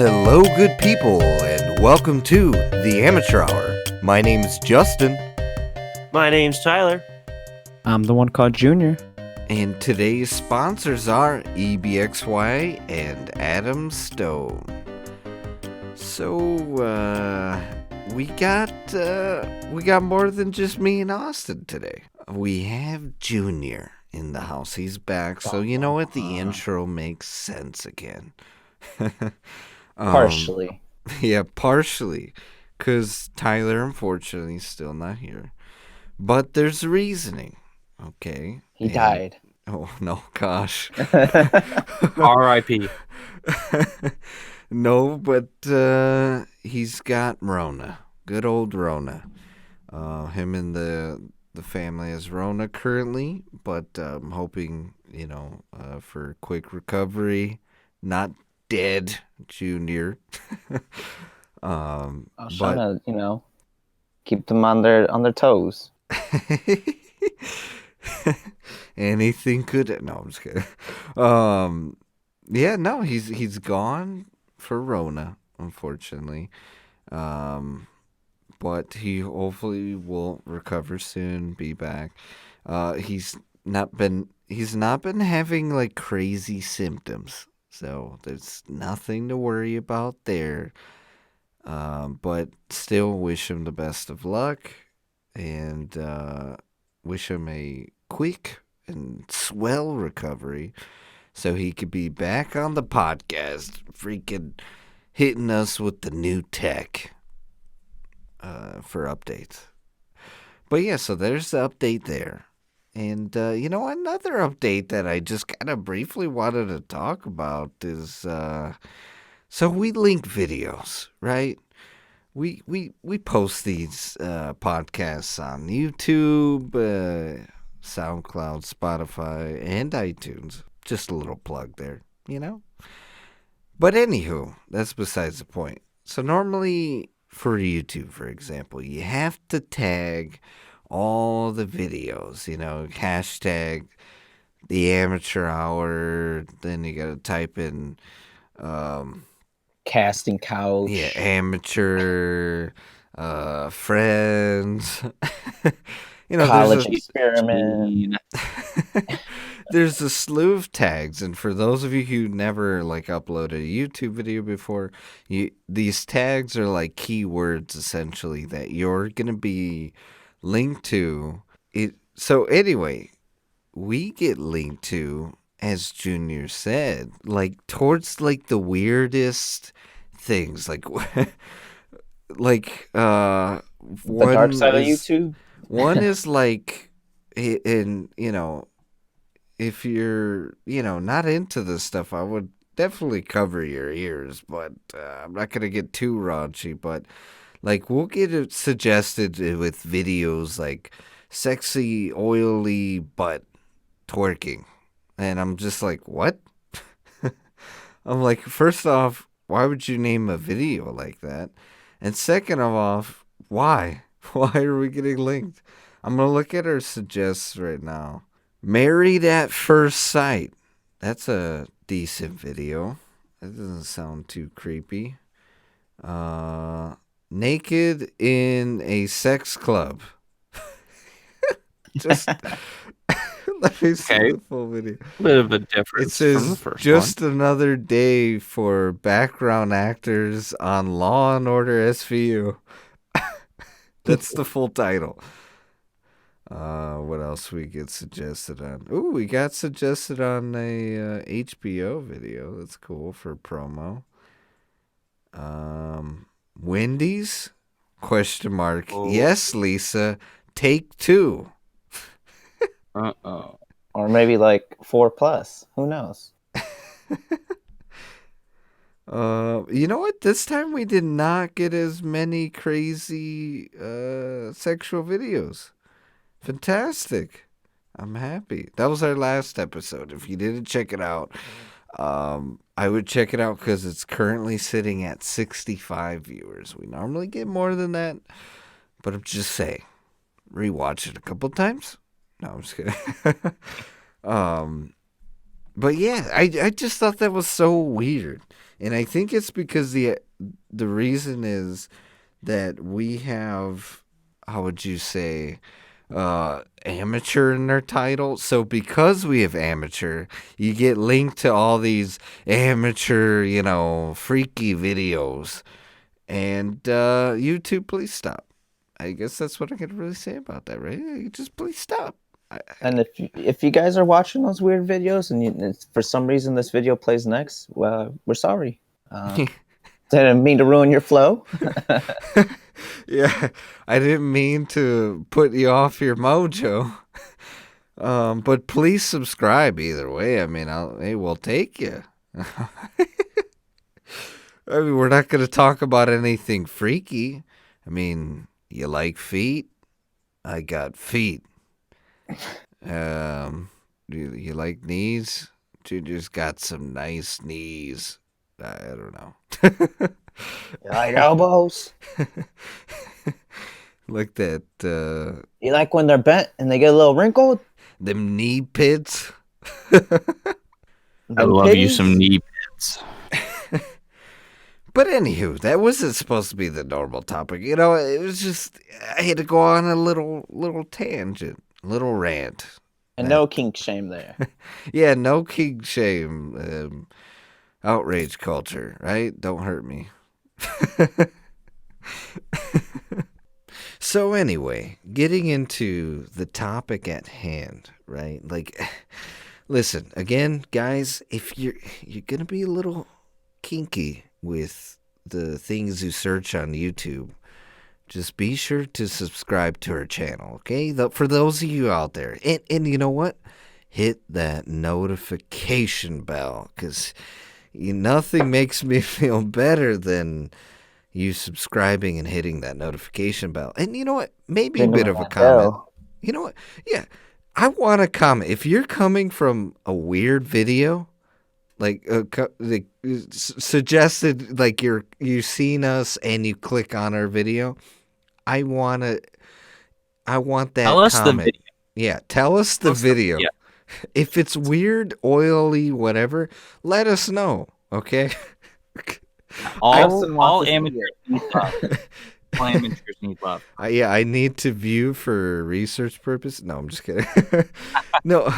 Hello, good people, and welcome to the Amateur Hour. My name's Justin, My name's Tyler. I'm the one called Junior. and today's sponsors are EBXYA and Adam Stone. So, we got more than just me and Austin today. We have Junior in the house. He's back, so you know what? The intro makes sense again. Partially. Yeah, partially. Because Tyler, unfortunately, is still not here. But there's reasoning, okay? He died. Oh, no, gosh. R.I.P. No, but he's got Rona. Good old Rona. Him and the family has Rona currently, but I'm hoping, for quick recovery. Not dead, Junior. I was trying to, keep them on their toes. Anything could. No, I'm just kidding. Yeah, no, he's gone for Rona, unfortunately. But he hopefully will recover soon, be back. He's not been having like crazy symptoms, so there's nothing to worry about there. But still wish him the best of luck, and wish him a quick and swell recovery so he could be back on the podcast, freaking hitting us with the new tech for updates. But yeah, so there's the update there. And, another update that I just kind of briefly wanted to talk about is, so we link videos, right? We post these podcasts on YouTube, SoundCloud, Spotify, and iTunes. Just a little plug there, But anywho, that's besides the point. So normally for YouTube, for example, you have to tag all the videos, hashtag the amateur hour, then you gotta type in Casting couch. yeah, amateur, friends. College experiment. There's a slew of tags, and for those of you who never uploaded a YouTube video before, these tags are like keywords essentially that you're gonna be linked to. It. So anyway, we get linked to, as Junior said, towards the weirdest things, the dark side of YouTube. One is if you're, not into this stuff, I would definitely cover your ears, but I'm not going to get too raunchy, but we'll get it suggested with videos like sexy, oily butt twerking. And I'm just like, what? I'm like, first off, why would you name a video like that? And second of all, why? Why are we getting linked? I'm going to look at our suggests right now. Married at First Sight. That's a decent video. That doesn't sound too creepy. Naked in a sex club. Just let me see the full video. Bit of a difference. It says from the first just one. another day for background actors on Law and Order SVU. That's the full title. What else we get suggested on? Ooh, we got suggested on a HBO video. That's cool for promo. Wendy's? Question mark. Oh. Yes, Lisa. Take 2. Uh-oh. Or maybe 4+. Who knows? You know what? This time we did not get as many crazy sexual videos. Fantastic. I'm happy. That was our last episode. If you didn't check it out, I would check it out because it's currently sitting at 65 viewers. We normally get more than that, but I'm just saying, rewatch it a couple times. No, I'm just kidding. But yeah, I just thought that was so weird, and I think it's because the reason is that we have, how would you say, amateur in their title. So because we have amateur, you get linked to all these amateur, freaky videos. And YouTube, please stop. I guess that's what I could really say about that, right? Just please stop. And if you guys are watching those weird videos and for some reason this video plays next, well, we're sorry. Didn't mean to ruin your flow. Yeah, I didn't mean to put you off your mojo. But please subscribe either way. I mean, we'll take you. I mean, we're not going to talk about anything freaky. I mean, you like feet? I got feet. You like knees? You just got some nice knees. I don't know. You like elbows? Like that. You like when they're bent and they get a little wrinkled? Them knee pits. I love you some knee pits. But anywho, that wasn't supposed to be the normal topic. It was just I had to go on a little tangent, little rant. And no kink shame there. Yeah, no kink shame. Outrage culture, right? Don't hurt me. So anyway, getting into the topic at hand, right? Like, listen, again, guys, if you're gonna be a little kinky with the things you search on YouTube, just be sure to subscribe to our channel, okay? For those of you out there, and you know what? Hit that notification bell, because nothing makes me feel better than you subscribing and hitting that notification bell. And you know what? Maybe a bit of a comment. You know what? Yeah, I want to comment. If you're coming from a weird video, like suggested, like you've seen us and you click on our video, I want that Tell us comment. the video. Yeah, tell us the video. Yeah. If it's weird, oily, whatever, let us know, okay? All amateurs need love. All amateurs need love. Yeah, I need to view for research purpose. No, I'm just kidding. No,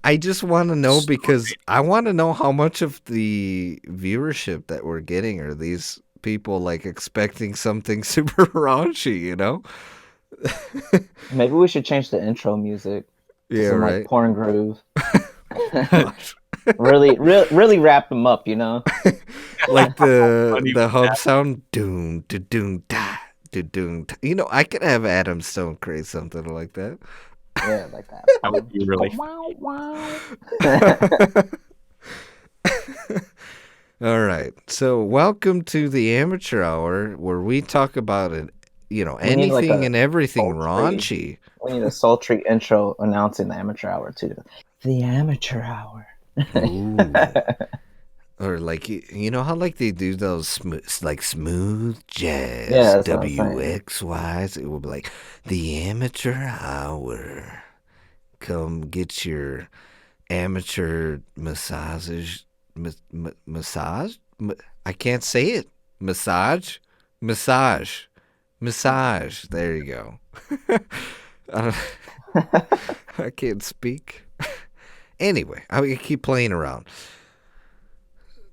I just want to know because I want to know how much of the viewership that we're getting are these people like expecting something super raunchy, Maybe we should change the intro music. Yeah, some, right. Like porn groove. really wrap them up, Like the hub sound, doom, da, doom, da, da, doom. I could have Adam Stone create something like that. Yeah, like that. That would be really All right. So welcome to the Amateur Hour, where we talk about anything and everything raunchy. We need a sultry intro announcing the Amateur Hour too. The Amateur Hour. Ooh. Or like how like they do those smooth jazz WXYs. It will be like the Amateur Hour. Come get your amateur massage. Massage? I can't say it. Massage. There you go. I can't speak. Anyway, I'm gonna keep playing around.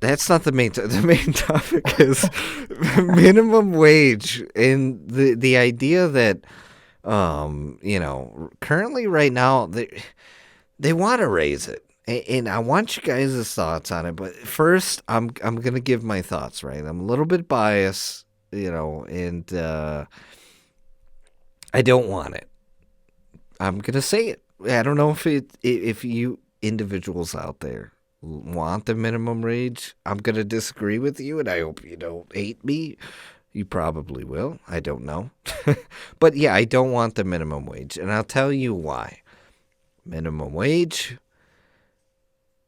That's not the main. The main topic is minimum wage and the idea that, currently right now they want to raise it, and I want you guys' thoughts on it. But first, I'm gonna give my thoughts. Right, I'm a little bit biased, and I don't want it. I'm gonna say it. I don't know if you individuals out there want the minimum wage. I'm gonna disagree with you, and I hope you don't hate me. You probably will. I don't know. But yeah, I don't want the minimum wage, and I'll tell you why. Minimum wage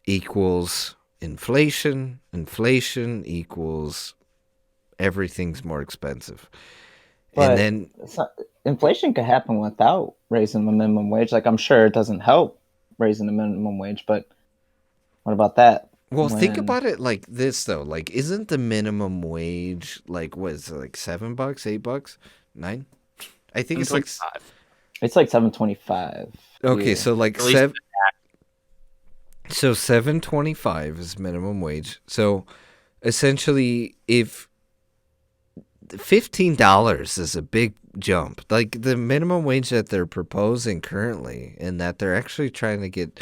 equals inflation. Inflation equals everything's more expensive. But and then inflation could happen without raising the minimum wage. Like, I'm sure it doesn't help raising the minimum wage, but What about that? Well, think When about it like this though. Like, isn't the minimum wage like what is it, like $7, $8, 9? I think it's like 7.25. it's like 7.25 okay, here. so like At least 7.25 is minimum wage. So essentially, if $15 is a big jump, like the minimum wage that they're proposing currently, and that they're actually trying to get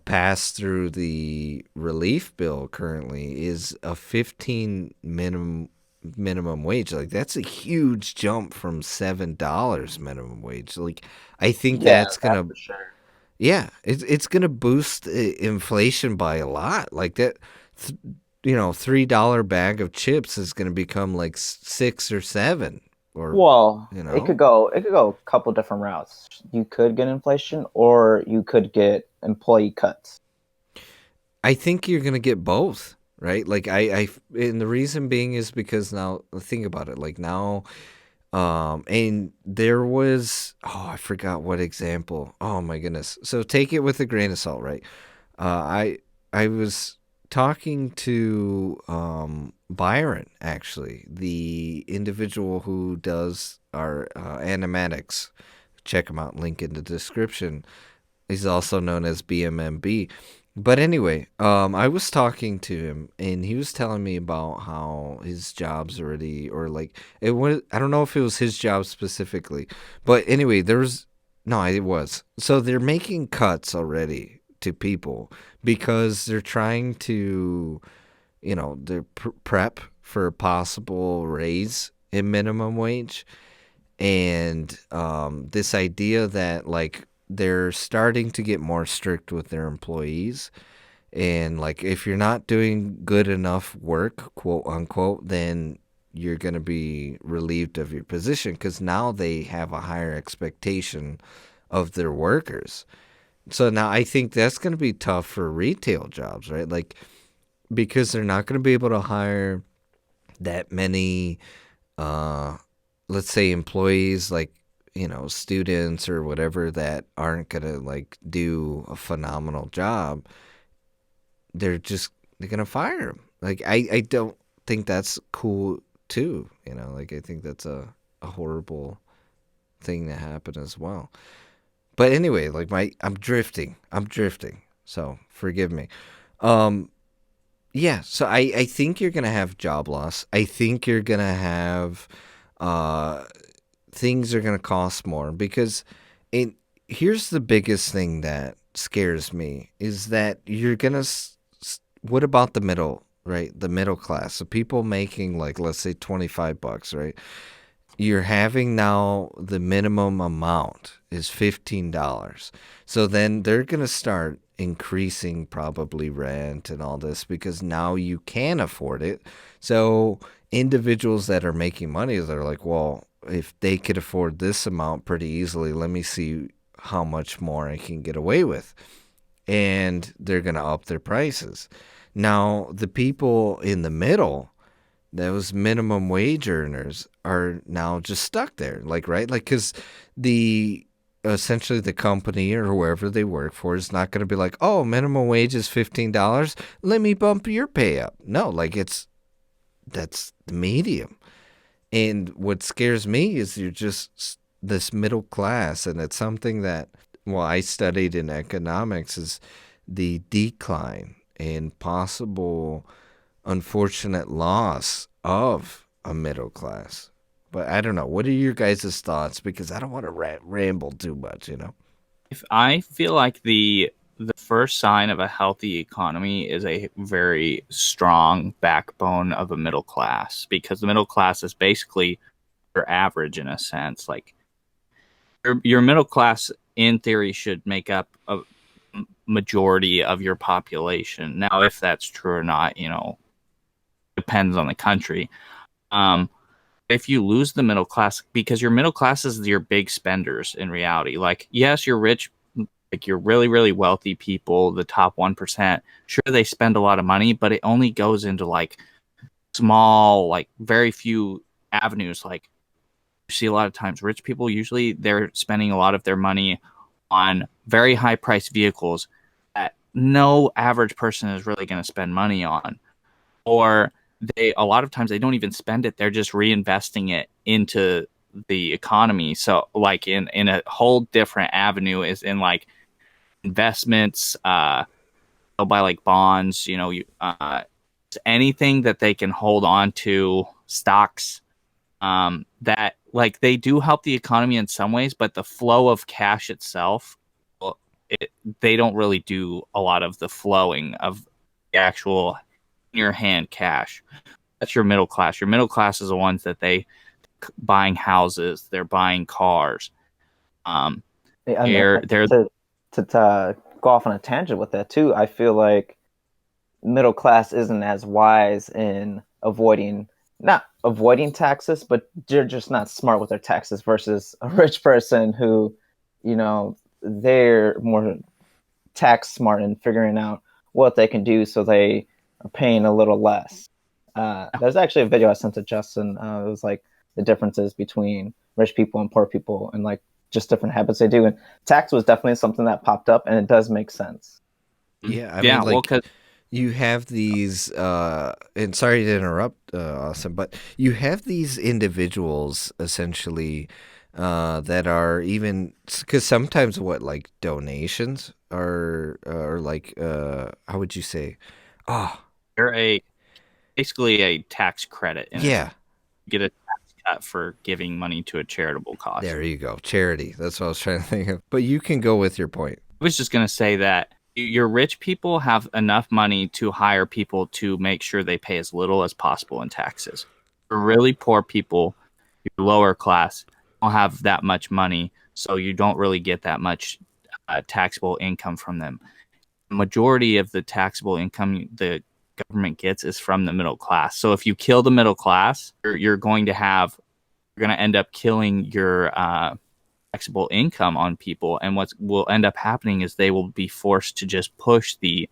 passed through the relief bill currently, is a 15 minimum wage. Like that's a huge jump from $7 minimum wage. Like I think Yeah, that's that gonna, for sure. yeah, it's gonna boost inflation by a lot. Like that, th- $3 bag of chips is gonna become like 6 or 7, or Well, you it know. could go a couple different routes. You could get inflation, or you could get employee cuts. I think you're gonna get both, right? Like and the reason being is because now think about it. Like now, and there was, oh, I forgot what example. Oh my goodness. So take it with a grain of salt, right? I was talking to Byron, actually, the individual who does our animatics. Check him out. Link in the description. He's also known as BMMB. But anyway, I was talking to him, and he was telling me about how his job's already, or like it was. I don't know if it was his job specifically, but anyway, there was no, it was. So they're making cuts already to people because they're trying to, they're prep for a possible raise in minimum wage, and this idea that like they're starting to get more strict with their employees, and like if you're not doing good enough work, quote unquote, then you're going to be relieved of your position, because now they have a higher expectation of their workers. So now I think that's going to be tough for retail jobs, right? Like because they're not going to be able to hire that many uh let's say employees, like students or whatever, that aren't gonna like do a phenomenal job. They're gonna fire them. Like I don't think that's cool too, like I think that's a horrible thing to happen as well. But anyway, like I'm drifting, so forgive me. um yeah, so I think you're gonna have job loss. I think you're gonna have uh things are going to cost more, because it here's the biggest thing that scares me is that you're going to what about the middle, right? The middle class, so people making like, let's say, $25, right? You're having now the minimum amount is $15. So then they're going to start increasing probably rent and all this, because now you can afford it. So individuals that are making money, they're like, well, if they could afford this amount pretty easily, let me see how much more I can get away with. And they're going to up their prices. Now, the people in the middle, those minimum wage earners, are now just stuck there, like, right, like, because the essentially the company or whoever they work for is not going to be like, oh, minimum wage is $15, let me bump your pay up. No, like that's the medium. And what scares me is you're just this middle class, and it's something that, well, I studied in economics, is the decline and possible unfortunate loss of a middle class. But I don't know. What are your guys' thoughts? Because I don't want to ramble too much. if I feel like the first sign of a healthy economy is a very strong backbone of a middle class, because the middle class is basically your average in a sense. Like your middle class in theory should make up a majority of your population. Now, if that's true or not, depends on the country. Um, if you lose the middle class, because your middle class is your big spenders in reality. Like, yes, you're rich, like you're really, really wealthy people, the top 1%. Sure, they spend a lot of money, but it only goes into like small, like very few avenues. Like, you see a lot of times rich people, usually they're spending a lot of their money on very high priced vehicles that no average person is really going to spend money on. Or a lot of times they don't even spend it. They're just reinvesting it into the economy. So like in a whole different avenue is in like investments, they'll buy like bonds, anything that they can hold on to, stocks, that like they do help the economy in some ways, but the flow of cash itself, well, they don't really do a lot of the flowing of the actual in your hand cash. That's your middle class. Your middle class is the ones that they buying houses, they're buying cars. And They're to go off on a tangent with that too, I feel like middle class isn't as wise in not avoiding taxes, but they're just not smart with their taxes versus a rich person who, they're more tax smart and figuring out what they can do so they are paying a little less. There's actually a video I sent to Justin. It was like the differences between rich people and poor people and like just different habits they do. And tax was definitely something that popped up, and it does make sense. Yeah, I yeah, mean, well, like, because you have these, and sorry to interrupt, Austin, but you have these individuals essentially that are even because sometimes like donations are like how would you say? Oh, they're basically a tax credit, and yeah, you get a tax cut for giving money to a charitable cause. there you go, charity. That's what I was trying to think of. But you can go with your point. I was just going to say that your rich people have enough money to hire people to make sure they pay as little as possible in taxes. For really poor people, your lower class, don't have that much money, so you don't really get that much taxable income from them. The majority of the taxable income the government gets is from the middle class. So if you kill the middle class, you're going to end up killing your taxable income on people, and what will end up happening is they will be forced to just push the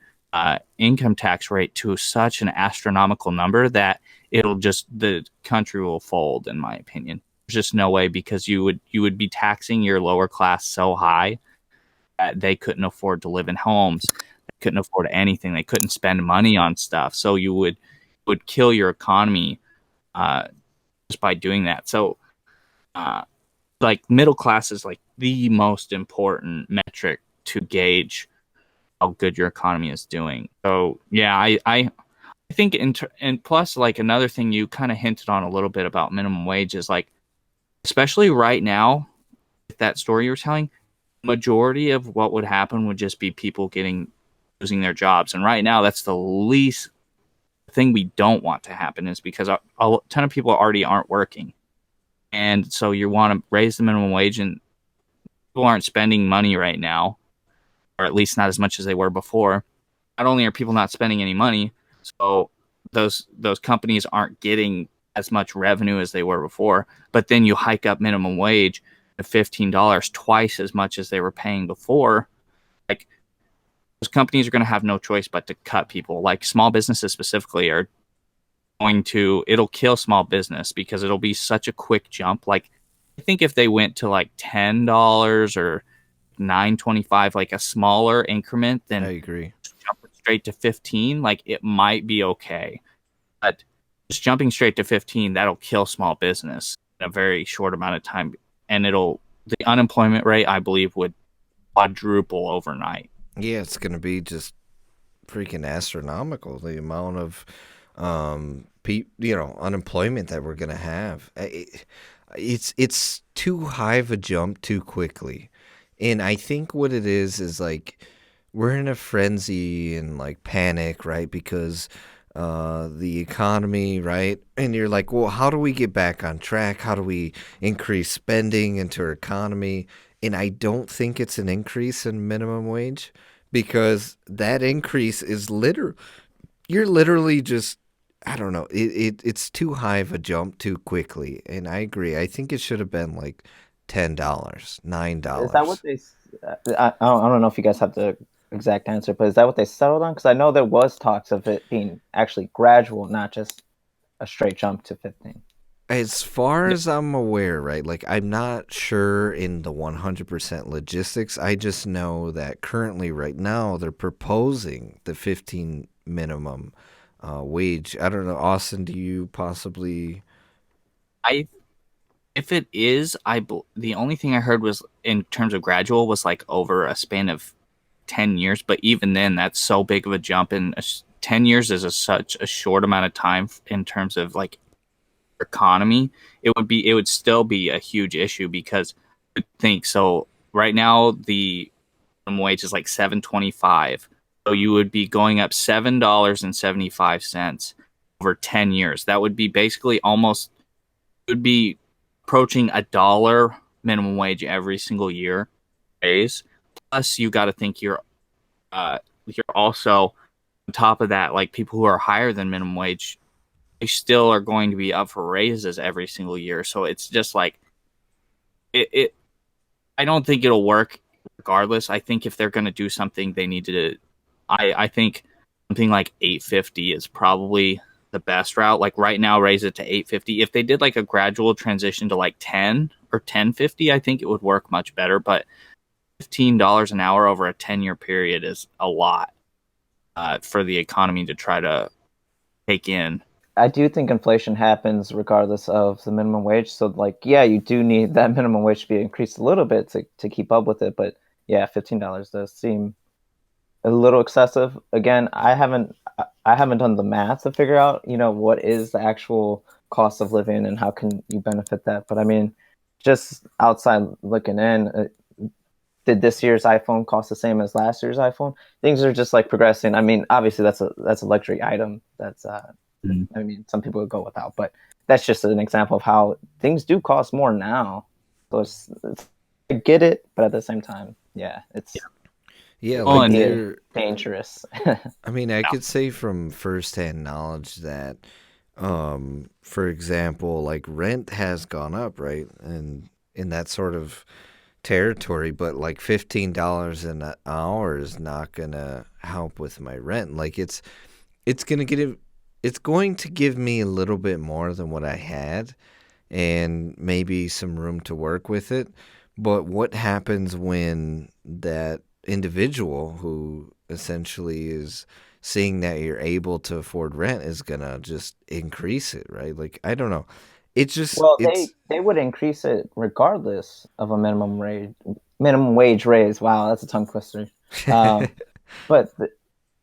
income tax rate to such an astronomical number that the country will fold, in my opinion. There's just no way, because you would be taxing your lower class so high that they couldn't afford to live in homes, they couldn't afford anything, they couldn't spend money on stuff, so you would kill your economy just by doing that. So like middle class is like the most important metric to gauge how good your economy is doing. So yeah, I think and plus like another thing you kind of hinted on a little bit about minimum wage is like, especially right now, with that story you were telling, majority of what would happen would just be people losing their jobs, and right now that's the least thing we don't want to happen, is because a ton of people already aren't working. And so you want to raise the minimum wage, and people aren't spending money right now, or at least not as much as they were before. Not only are people not spending any money, so those companies aren't getting as much revenue as they were before, but then you hike up minimum wage to $15, twice as much as they were paying before. Like, those companies are going to have no choice but to cut people. Like small businesses specifically are it'll kill small business because it'll be such a quick jump. Like, I think if they went to like $10 or $9.25, like a smaller increment, I then agree. jumping straight to 15, like it might be okay. But just jumping straight to 15, that'll kill small business in a very short amount of time, and the unemployment rate, I believe, would quadruple overnight. Yeah, it's gonna be just freaking astronomical, the amount of unemployment that we're gonna have. It's too high of a jump too quickly, and I think what it is like we're in a frenzy and like panic, right? Because the economy, right? And you're like, well, how do we get back on track? How do we increase spending into our economy? And I don't think it's an increase in minimum wage, because that increase is you're literally just, I don't know, it's too high of a jump too quickly. And I agree. I think it should have been like $10, Is that what $9. they? I don't know if you guys have the exact answer, but is that what they settled on? Because I know there was talks of it being actually gradual, not just a straight jump to 15. as far as I'm aware, right? Like, I'm not sure in the 100% logistics. I just know that currently, right now, they're proposing the 15 minimum wage. I don't know, Austin. Do you possibly? I if it is, the only thing I heard was in terms of gradual was like over a span of 10 years, but even then that's so big of a jump 10 years is such a short amount of time in terms of like economy. It would still be a huge issue because I think so right now the minimum wage is like 7.25, so you would be going up $7.75 over 10 years. That would be basically almost, it would be approaching $1 minimum wage every single year raise. Plus you got to think you're also on top of that, like people who are higher than minimum wage, they still are going to be up for raises every single year. So it's just like it I don't think it'll work regardless. I think if they're going to do something, they need to. I think something like 850 is probably the best route. Like right now, raise it to 850. If they did like a gradual transition to like 10 or 1050, I think it would work much better. But $15 an hour over a 10-year period is a lot for the economy to try to take in. I do think inflation happens regardless of the minimum wage. So, like, yeah, you do need that minimum wage to be increased a little bit to keep up with it. But yeah, $15 does seem a little excessive. Again, I haven't done the math to figure out, what is the actual cost of living and how can you benefit that. But I mean, just outside looking in, did this year's iPhone cost the same as last year's iPhone? Things are just like progressing. I mean, obviously that's a luxury item. That's I mean, some people would go without, but that's just an example of how things do cost more now. So I get it, but at the same time, yeah, Yeah, it Oh, could like and be they're. dangerous. I mean, I could say from firsthand knowledge that, for example, like rent has gone up, right, and in that sort of territory, but like $15 an hour is not gonna help with my rent. Like it's gonna get it's going to give me a little bit more than what I had, and maybe some room to work with it. But what happens when that individual who essentially is seeing that you're able to afford rent is gonna just increase it, right? Like I don't know. It's just Well, it's they would increase it regardless of a minimum wage raise. Wow, that's a tongue twister. Um, but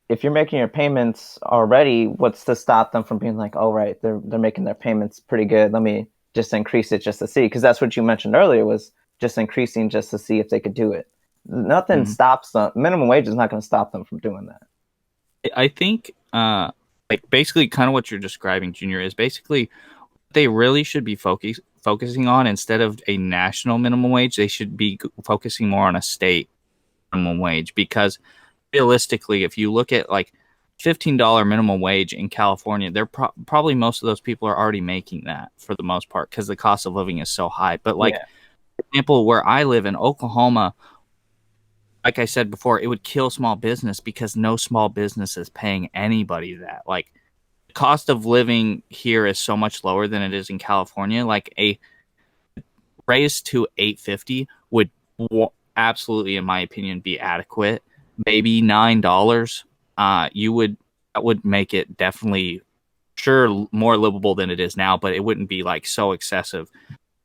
if you're making your payments already, what's to stop them from being like, "Oh, right, they're making their payments pretty good. Let me just increase it just to see." Because that's what you mentioned earlier was just increasing just to see if they could do it. Nothing Mhm. stops them. Minimum wage is not going to stop them from doing that. I think like basically kind of what you're describing, Junior, is basically they really should be focusing on instead of a national minimum wage, they should be focusing more on a state minimum wage because realistically, if you look at like $15 minimum wage in California, they're probably most of those people are already making that for the most part because the cost of living is so high. But like, Yeah. for example, where I live in Oklahoma, like I said before, it would kill small business because no small business is paying anybody that. Like, the cost of living here is so much lower than it is in California. Like a raise to 850 would absolutely, in my opinion, be adequate. Maybe $9. You would That would make it definitely sure more livable than it is now, but it wouldn't be like so excessive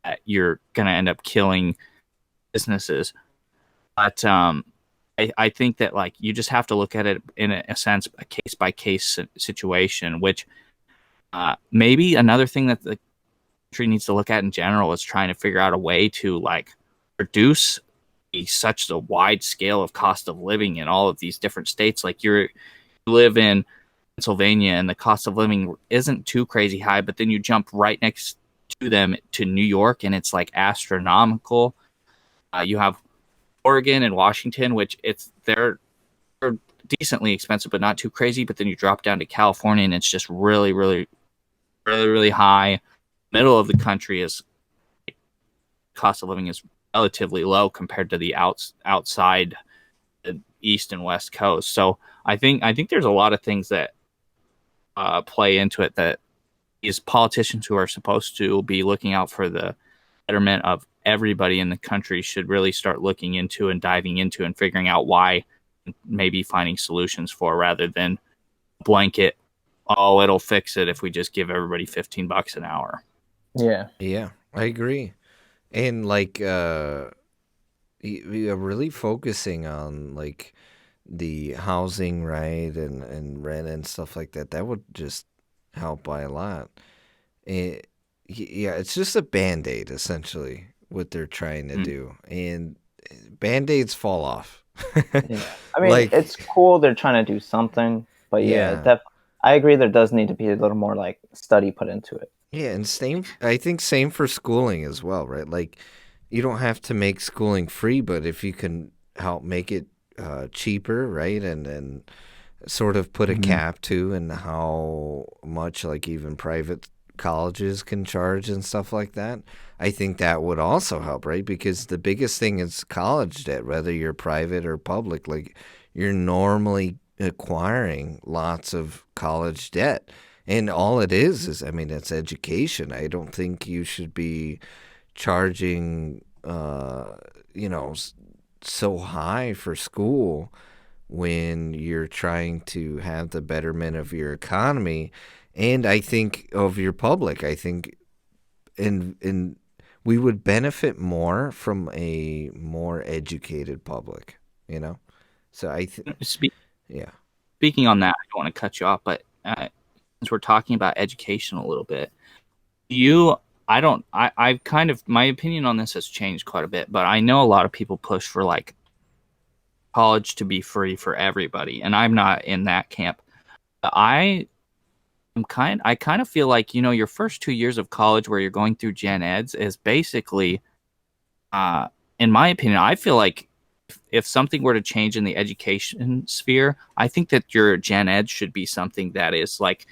that you're gonna end up killing businesses. But I think that like you just have to look at it in a sense, a case by case situation. Which maybe another thing that the country needs to look at in general is trying to figure out a way to like reduce such a wide scale of cost of living in all of these different states. Like you live in Pennsylvania and the cost of living isn't too crazy high, but then you jump right next to them to New York and it's like astronomical. You have Oregon and Washington, which they're decently expensive, but not too crazy. But then you drop down to California and it's just really, really, really, really high. Middle of the country is cost of living is relatively low compared to the outside the east and west coast. So I think there's a lot of things that play into it that these politicians who are supposed to be looking out for the betterment of everybody in the country should really start looking into and diving into and figuring out why, maybe finding solutions for, rather than blanket, oh, it'll fix it if we just give everybody $15 an hour. Yeah. Yeah, I agree. And like we are really focusing on like the housing, right, and rent and stuff like that. That would just help by a lot. Yeah, it's just a band-aid essentially what they're trying to do, and band-aids fall off. Yeah. I mean, Like, it's cool they're trying to do something, but yeah, I agree there does need to be a little more like study put into it. yeah, and same. I think same for schooling as well, right? Like, you don't have to make schooling free, but if you can help make it cheaper, right, and sort of put a cap to and how much like even private colleges can charge and stuff like that. I think that would also help, right? Because the biggest thing is college debt, whether you're private or public. Like you're normally acquiring lots of college debt. And all it is I mean, it's education. I don't think you should be charging, you know, so high for school when you're trying to have the betterment of your economy and I think of your public. I think in we would benefit more from a more educated public, you know? So I think yeah. Speaking on that, I don't want to cut you off, but since we're talking about education a little bit, I've kind of, my opinion on this has changed quite a bit, but I know a lot of people push for like college to be free for everybody, and I'm not in that camp. I kind of feel like, your first 2 years of college where you're going through gen eds is basically, in my opinion, I feel like if something were to change in the education sphere, I think that your gen ed should be something that is like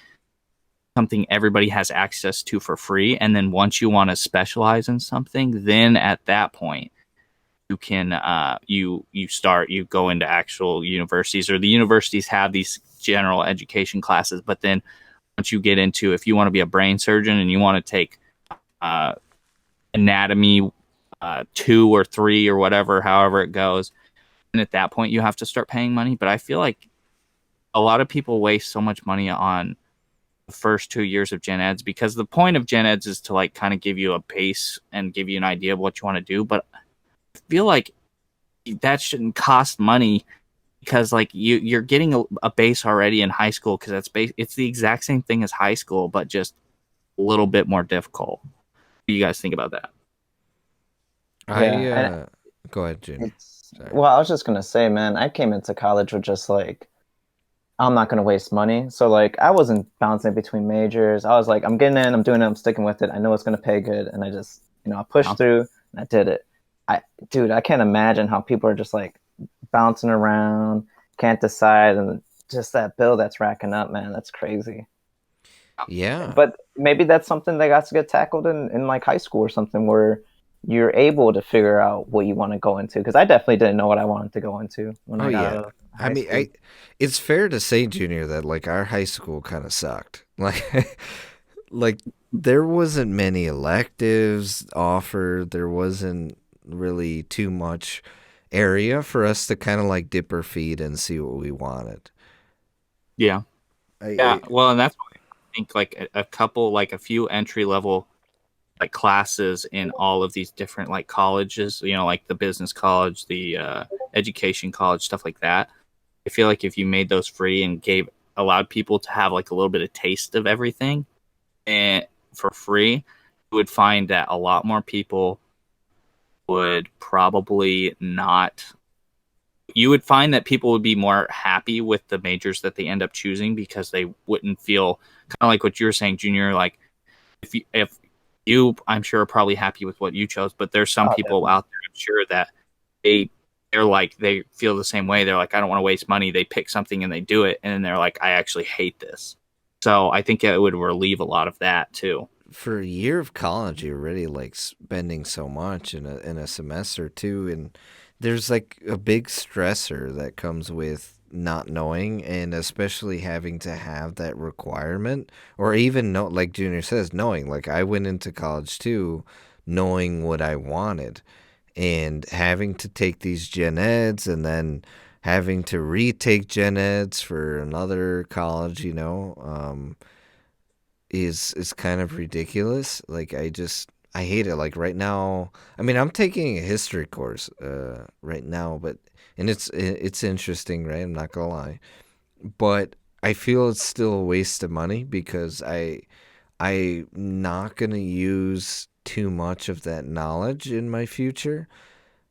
something everybody has access to for free. And then once you want to specialize in something, then at that point you can you go into actual universities, or the universities have these general education classes. But then once you get into, if you want to be a brain surgeon and you want to take anatomy 2 or 3 or whatever, however it goes, and at that point you have to start paying money. But I feel like a lot of people waste so much money on the first 2 years of gen eds, because the point of gen eds is to like kind of give you a base and give you an idea of what you want to do. But I feel like that shouldn't cost money, because like you're getting a base already in high school, because it's the exact same thing as high school, but just a little bit more difficult. What do you guys think about that? Yeah. Go ahead, Jimmy. Well, I was just gonna say, man, I came into college with just like, I'm not gonna waste money. So like, I wasn't bouncing between majors. I was like, I'm getting in, I'm doing it, I'm sticking with it. I know it's gonna pay good, and I just, I pushed through and I did it. Dude, I can't imagine how people are just like bouncing around, can't decide, and just that bill that's racking up, man. That's crazy. Yeah. But maybe that's something that got to get tackled in like high school or something, where you're able to figure out what you want to go into. Because I definitely didn't know what I wanted to go into when I got out of high school. It's fair to say, Junior, that like our high school kind of sucked. Like there wasn't many electives offered. There wasn't really too much area for us to kind of like dip our feet and see what we wanted. Yeah. Well, and that's why I think like a few entry level like classes in all of these different like colleges, like the business college, the education college, stuff like that. I feel like if you made those free and allowed people to have like a little bit of taste of everything and for free, you would find that a lot more people would probably not. You would find that people would be more happy with the majors that they end up choosing, because they wouldn't feel kind of like what you were saying, Junior. Like if you, I'm sure, are probably happy with what you chose, but there's some people out there, I'm sure, that they're like, they feel the same way. They're like, I don't want to waste money. They pick something and they do it, and then they're like, I actually hate this. So I think it would relieve a lot of that too. For a year of college, you're already like spending so much in a semester too, and there's like a big stressor that comes with not knowing, and especially having to have that requirement, or even know, like Junior says, knowing. Like I went into college too, knowing what I wanted, and having to take these gen eds, and then having to retake gen eds for another college, is kind of ridiculous. Like I hate it. Like right now, I mean, I'm taking a history course right now, but and it's interesting, right? I'm not gonna lie, but I feel it's still a waste of money because I'm not gonna use too much of that knowledge in my future.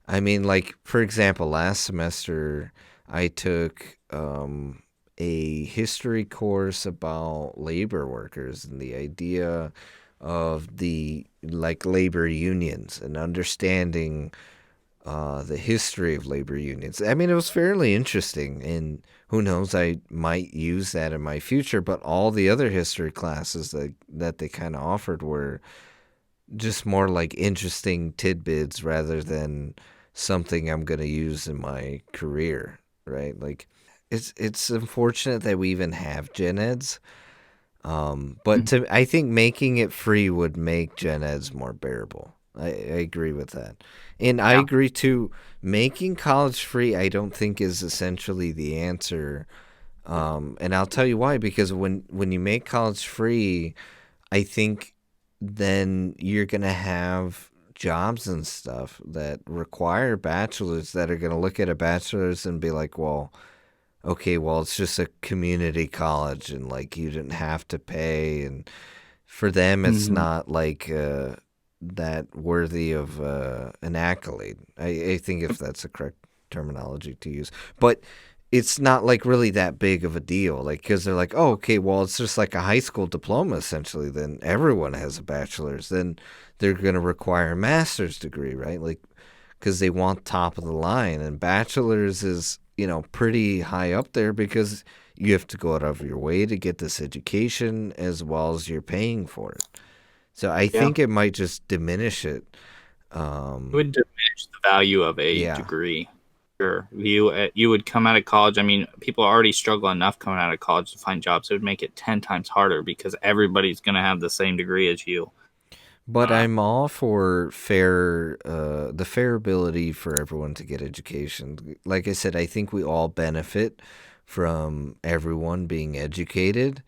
I mean, like for example, last semester I took a history course about labor workers and the idea of the like labor unions and understanding the history of labor unions. I mean, it was fairly interesting, and who knows, I might use that in my future. But all the other history classes that they kind of offered were just more like interesting tidbits rather than something I'm gonna use in my career, right? Like, it's unfortunate that we even have gen eds. But I think making it free would make gen eds more bearable. I agree with that, and I Yeah. agree too. Making college free, I don't think is essentially the answer. And I'll tell you why. Because when you make college free, I think then you're gonna have jobs and stuff that require bachelors that are gonna look at a bachelor's and be like, well, okay, well, it's just a community college and like you didn't have to pay, and for them, it's Mhm. not like that worthy of an accolade. I think if that's the correct terminology to use, but it's not like really that big of a deal. Like, because they're like, oh, okay, well, it's just like a high school diploma essentially. Then everyone has a bachelor's. Then they're going to require a master's degree, right? Like, because they want top of the line, and bachelor's is pretty high up there because you have to go out of your way to get this education as well as you're paying for it. So I Yeah. think it might just diminish it. It would diminish the value of a Yeah. degree. Sure. You would come out of college. I mean, people already struggle enough coming out of college to find jobs. It would make it 10 times harder because everybody's going to have the same degree as you. But Uh, I'm all for the fair ability for everyone to get education. Like I said, I think we all benefit from everyone being educated.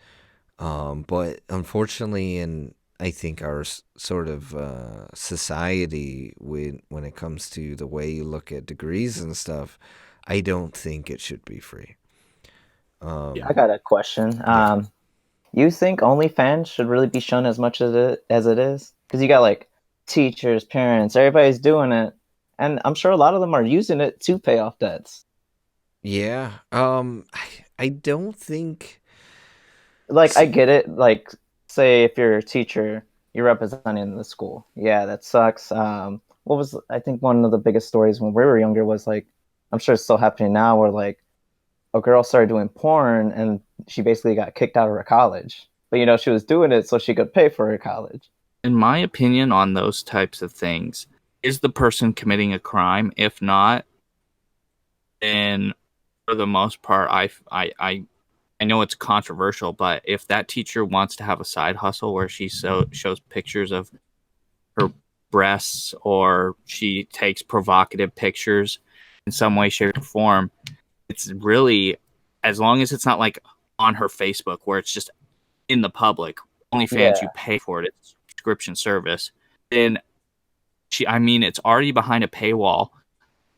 But unfortunately, in I think our sort of society, when it comes to the way you look at degrees and stuff, I don't think it should be free. yeah. I got a question. Yeah. You think OnlyFans should really be shown as much as it is? Because you got like teachers, parents, everybody's doing it, and I'm sure a lot of them are using it to pay off debts. Yeah. I don't think. Like I See, get it. Like say if you're a teacher, you're representing the school. Yeah, that sucks. What was I think one of the biggest stories when we were younger was like, I'm sure it's still happening now, where like a girl started doing porn and she basically got kicked out of her college. But she was doing it so she could pay for her college. In my opinion, on those types of things, is the person committing a crime? If not, then for the most part, I know it's controversial, but if that teacher wants to have a side hustle where she shows pictures of her breasts or she takes provocative pictures in some way, shape, or form, it's really, as long as it's not like on her Facebook where it's just in the public, OnlyFans, Yeah, you pay for it, it's a subscription service, then I mean, it's already behind a paywall.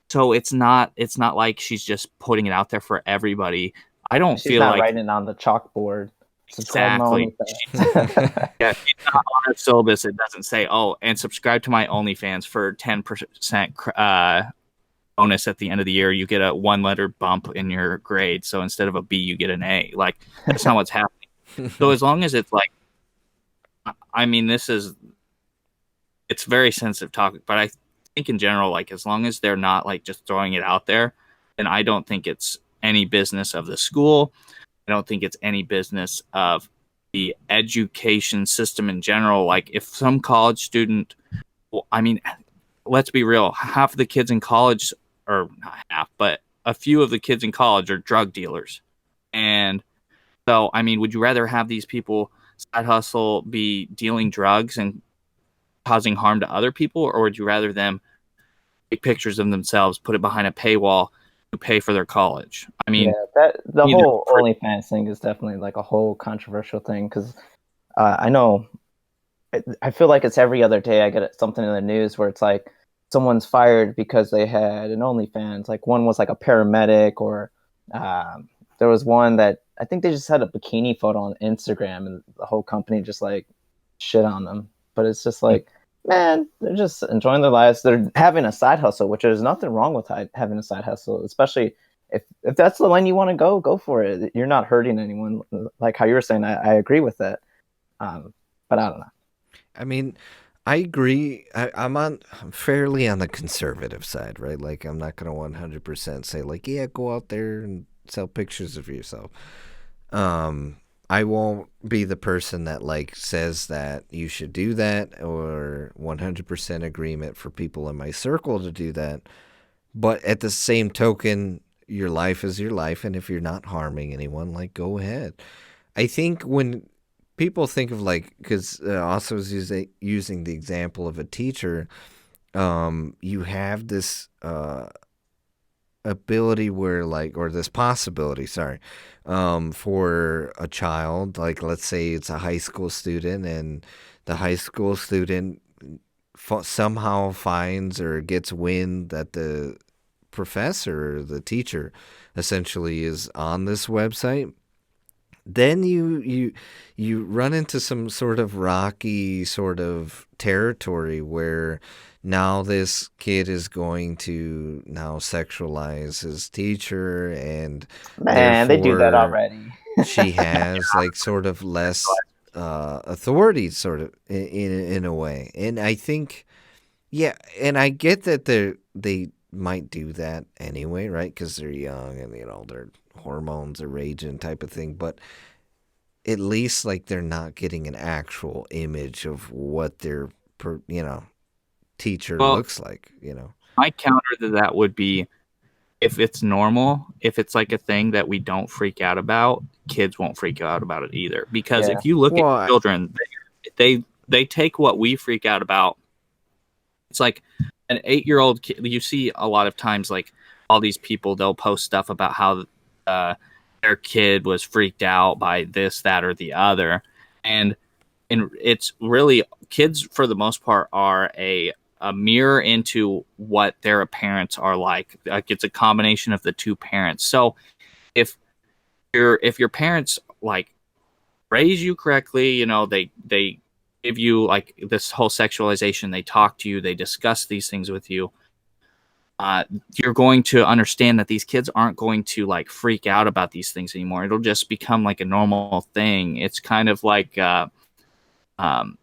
So it's not like she's just putting it out there for everybody. I don't she's feel not like writing on the chalkboard. Subscribe to my exactly. OnlyFans. Yeah, she's not on her syllabus. It doesn't say, "Oh, and subscribe to my OnlyFans for 10% bonus at the end of the year. You get a one-letter bump in your grade. So instead of a B, you get an A." Like that's not what's happening. So as long as it's like, I mean, it's very sensitive topic, but I think in general, like as long as they're not like just throwing it out there, then I don't think it's any business of the school. I don't think it's any business of the education system in general. Like if some college student, well, I mean, let's be real, half of the kids in college, or not half, but a few of the kids in college are drug dealers. And so, I mean, would you rather have these people side hustle be dealing drugs and causing harm to other people, or would you rather them take pictures of themselves, put it behind a paywall to pay for their college? I Yeah, mean, that the either whole OnlyFans thing is definitely like a whole controversial thing because I know I feel like it's every other day I get something in the news where it's like someone's fired because they had an OnlyFans. Like one was like a paramedic, or there was one that I think they just had a bikini photo on Instagram, and the whole company just like shit on them. But it's just like, man, they're just enjoying their lives. They're having a side hustle, which there's nothing wrong with having a side hustle, especially if that's the line you want to go for it. You're not hurting anyone. Like how you were saying, I agree with that. But I don't know. I mean, I agree. I'm fairly on the conservative side, right? Like, I'm not gonna 100% say like, yeah, go out there and sell pictures of yourself. I won't be the person that like says that you should do that, or 100% agreement for people in my circle to do that. But at the same token, your life is your life, and if you're not harming anyone, like, go ahead. I think when people think of like, because also was using the example of a teacher, you have this ability where like, or this possibility, sorry, for a child, like let's say it's a high school student, and the high school student somehow finds or gets wind that the professor or the teacher essentially is on this website. Then you run into some sort of rocky sort of territory where now this kid is going to now sexualize his teacher, and Man, they do that therefore already. she has like sort of less authority, sort of in a way. And I think, yeah, and I get that they might do that anyway, right? Because they're young and their hormones are raging, type of thing. But at least like they're not getting an actual image of what their teacher well, looks like. my counter to that would be, if it's normal, if it's like a thing that we don't freak out about, kids won't freak out about it either. Because Yeah. if you look Well, at children, they take what we freak out about. It's like an 8-year-old kid. You see a lot of times, like all these people, they'll post stuff about how their kid was freaked out by this, that, or the other, and it's really, kids for the most part are a mirror into what their parents are like. Like it's a combination of the two parents. So if your parents like raise you correctly, they give you like this whole sexualization, they talk to you, they discuss these things with you, you're going to understand that these kids aren't going to like freak out about these things anymore. It'll just become like a normal thing. It's kind of like um,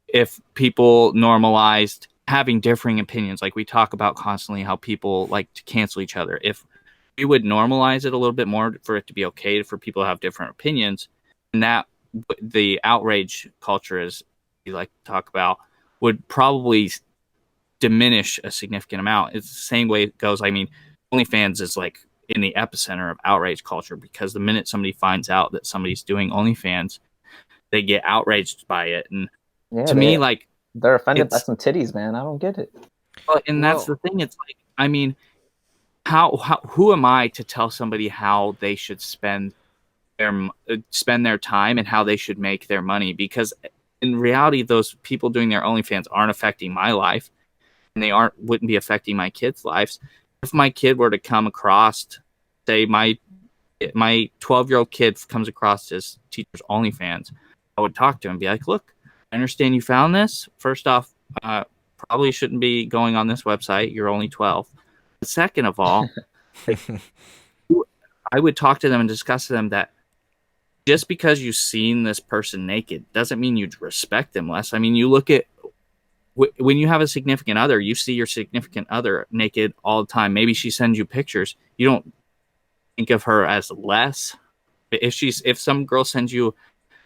if people normalized having differing opinions, like we talk about constantly how people like to cancel each other. If we would normalize it a little bit more for it to be okay for people to have different opinions, and that the outrage culture, as we like to talk about, would probably diminish a significant amount. It's the same way it goes. I mean, OnlyFans is like in the epicenter of outrage culture, because the minute somebody finds out that somebody's doing OnlyFans, they get outraged by it. And Yeah, to me, like, they're offended by it's, some titties, man. I don't get it. and that's the thing. It's like, I mean, how who am I to tell somebody how they should spend their time and how they should make their money? Because in reality, those people doing their OnlyFans aren't affecting my life, and they wouldn't be affecting my kids' lives. If my kid were to come across, say my 12-year-old kid comes across his teacher's OnlyFans, I would talk to him and be like, look, I understand you found this. First off, probably shouldn't be going on this website. You're only 12. But second of all, I would talk to them and discuss to them that just because you've seen this person naked doesn't mean you respect them less. I mean, you look at when you have a significant other, you see your significant other naked all the time. Maybe she sends you pictures. You don't think of her as less. If some girl sends you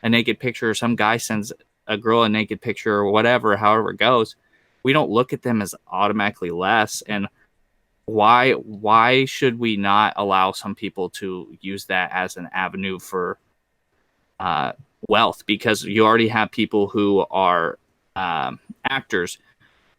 a naked picture, or some guy sends a girl a naked picture, or whatever, however it goes, we don't look at them as automatically less. And why should we not allow some people to use that as an avenue for uh, wealth? Because you already have people who are actors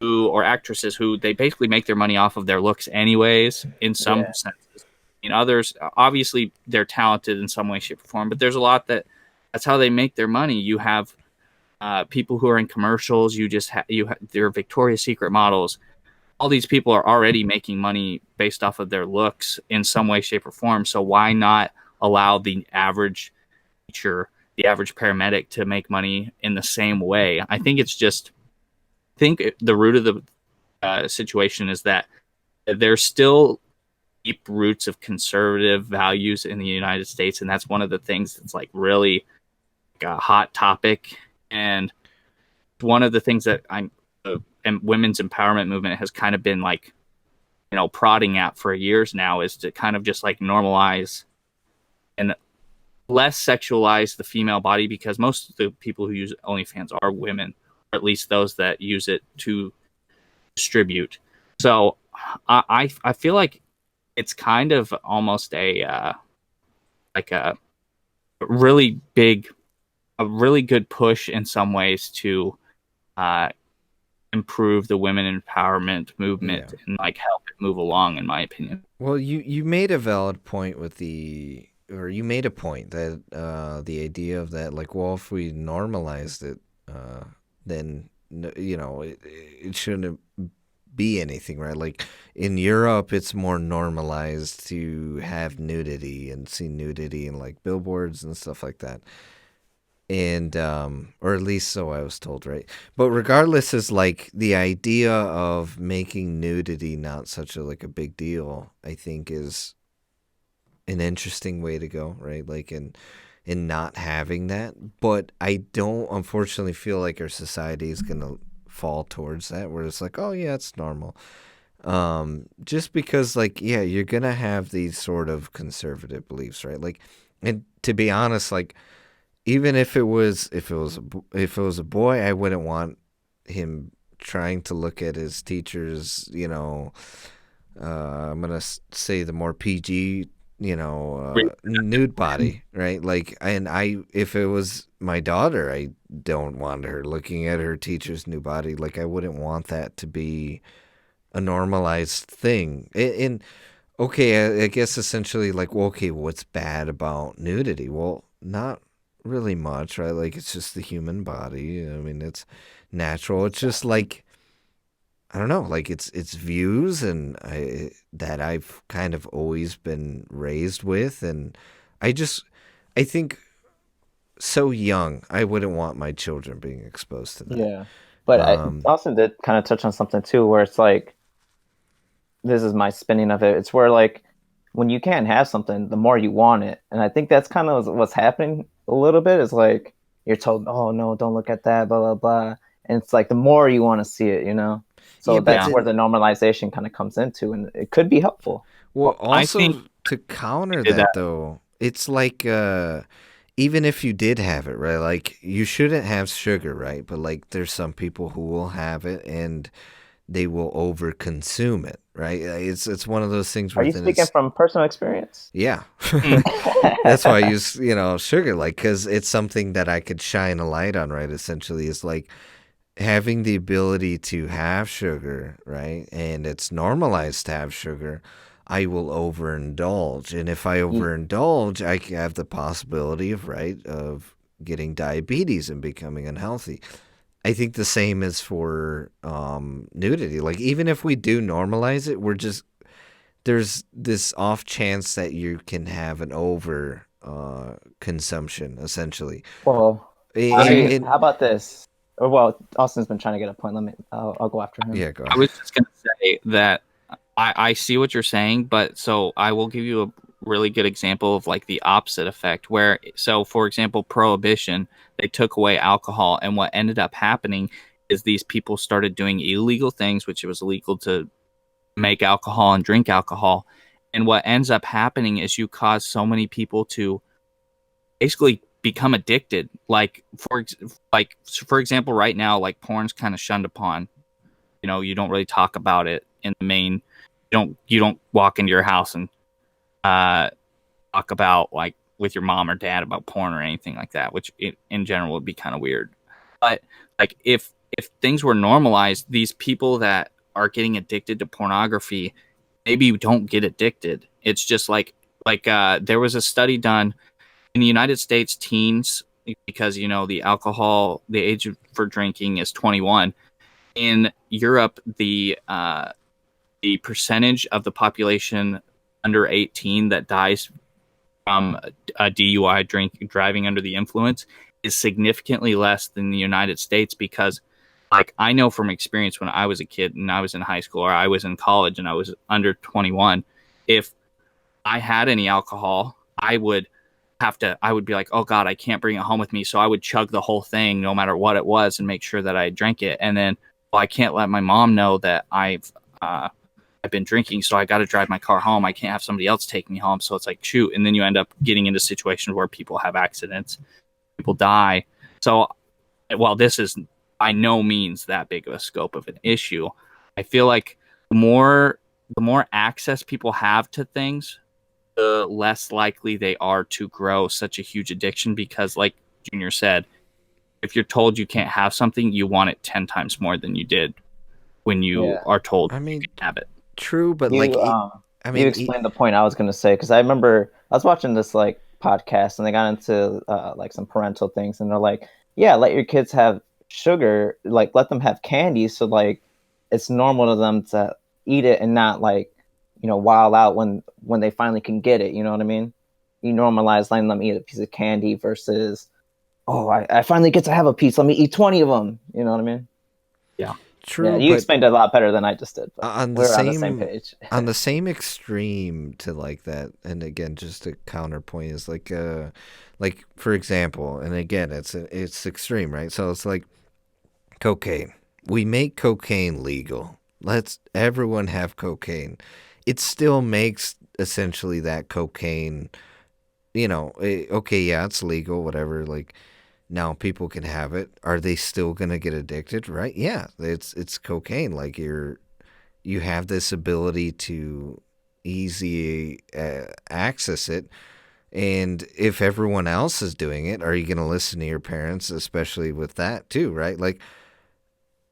or actresses who they basically make their money off of their looks anyways in some Yeah. senses. In others, obviously they're talented in some way, shape, or form, but there's a lot that's how they make their money. You have people who are in commercials. They're Victoria's Secret models. All these people are already making money based off of their looks in some way, shape, or form. So why not allow the average teacher, the average paramedic to make money in the same way? I think the root of the situation is that there's still deep roots of conservative values in the United States, and that's one of the things that's like really like a hot topic. And one of the things that and women's empowerment movement has kind of been like, prodding at for years now is to kind of just like normalize and less sexualize the female body, because most of the people who use OnlyFans are women, or at least those that use it to distribute. So I feel like it's kind of almost like a really big, a really good push in some ways to uh, improve the women empowerment movement and like help it move along, in my opinion. Well, you made a valid point with you made a point that the idea of that, like, well, if we normalized it, then it shouldn't be anything, right? Like in Europe, it's more normalized to have nudity and see nudity in like billboards and stuff like that. And or at least so I was told, right? But regardless, is like the idea of making nudity not such a like a big deal, I think is an interesting way to go, right? Like in not having that. But I don't unfortunately feel like our society is gonna fall towards that, where it's like, oh yeah, it's normal. Just because, like, yeah, you're gonna have these sort of conservative beliefs, right? Like, and to be honest, like, even if it was a boy, I wouldn't want him trying to look at his teacher's, I'm gonna say the more PG, nude body, right? Like, and if it was my daughter, I don't want her looking at her teacher's new body. Like, I wouldn't want that to be a normalized thing. And okay, I guess essentially, like, well, okay, what's bad about nudity? Well, not really much, right? Like, it's just the human body. I mean, it's natural. It's just like, I don't know, like it's views and that I've kind of always been raised with, and I think so young, I wouldn't want my children being exposed to that. Yeah. But Austin did kind of touch on something too, where it's like, this is my spinning of it. It's where like when you can't have something, the more you want it, and I think that's kind of what's happening a little bit. Is like you're told, oh no, don't look at that, blah blah blah, and it's like the more you want to see it, So Yeah, but that's where the normalization kind of comes into, and it could be helpful. Well, I also think to counter did that though, it's like even if you did have it, right? Like you shouldn't have sugar, right? But like there's some people who will have it and they will overconsume it, right? It's one of those things Are where you then speaking it's from personal experience? yeah. That's why I use, sugar, like, because it's something that I could shine a light on, right? Essentially, is like having the ability to have sugar, right? And it's normalized to have sugar. I will overindulge. And if I overindulge, I have the possibility of getting diabetes and becoming unhealthy. I think the same is for nudity. Like, even if we do normalize it, there's this off chance that you can have an over consumption, essentially. Well, And how about this? Or well, Austin's been trying to get a point. I'll go after him. yeah, go I ahead. was just going to say that I see what you're saying, but so I will give you a really good example of like the opposite effect where, so for example, prohibition, they took away alcohol, and what ended up happening is these people started doing illegal things, which it was illegal to make alcohol and drink alcohol. And what ends up happening is you cause so many people to basically become addicted. Like for example, right now, like porn's kind of shunned upon. You don't really talk about it in the You don't walk into your house and talk about like with your mom or dad about porn or anything like that, which in general would be kind of weird. But like if things were normalized, these people that are getting addicted to pornography maybe don't get addicted. It's just like there was a study done in the United States. Teens, because the age for drinking is 21. In Europe, the percentage of the population under 18 that dies from a DUI, driving under the influence, is significantly less than the United States, because like I know from experience, when I was a kid and I was in high school or I was in college and I was under 21, if I had any alcohol, I would be like, oh God, I can't bring it home with me. So I would chug the whole thing no matter what it was and make sure that I drank it. And then, well, I can't let my mom know that I've been drinking, so I got to drive my car home. I can't have somebody else take me home. So it's like, shoot. And then you end up getting into situations where people have accidents, people die. So while this is by no means that big of a scope of an issue, I feel like the more access people have to things, the less likely they are to grow such a huge addiction. Because like Junior said, if you're told you can't have something, you want it 10 times more than you did when you are told I you mean, can have it. true, but You like, you explained the point I was going to say, because I remember I was watching this like podcast and they got into like some parental things, and they're like, yeah, let your kids have sugar, like let them have candy, so like it's normal to them to eat it and not like wild out when they finally can get it. You know what I mean? You normalize letting them eat a piece of candy versus, oh, I finally get to have a piece. Let me eat 20 of them. You know what I mean? Yeah. Yeah, true, you but explained it a lot better than I just did. But on the we're on the same same page. on the same extreme to like that, and again, just a counterpoint is like for example, and again, it's extreme, right? So it's like cocaine. We make cocaine legal. Let's everyone have cocaine. It still makes essentially that cocaine, okay, yeah, it's legal, whatever. Like now people can have it. Are they still gonna get addicted? Right? Yeah, it's cocaine. Like you have this ability to easy access it. And if everyone else is doing it, are you going to listen to your parents, especially with that too, right? Like,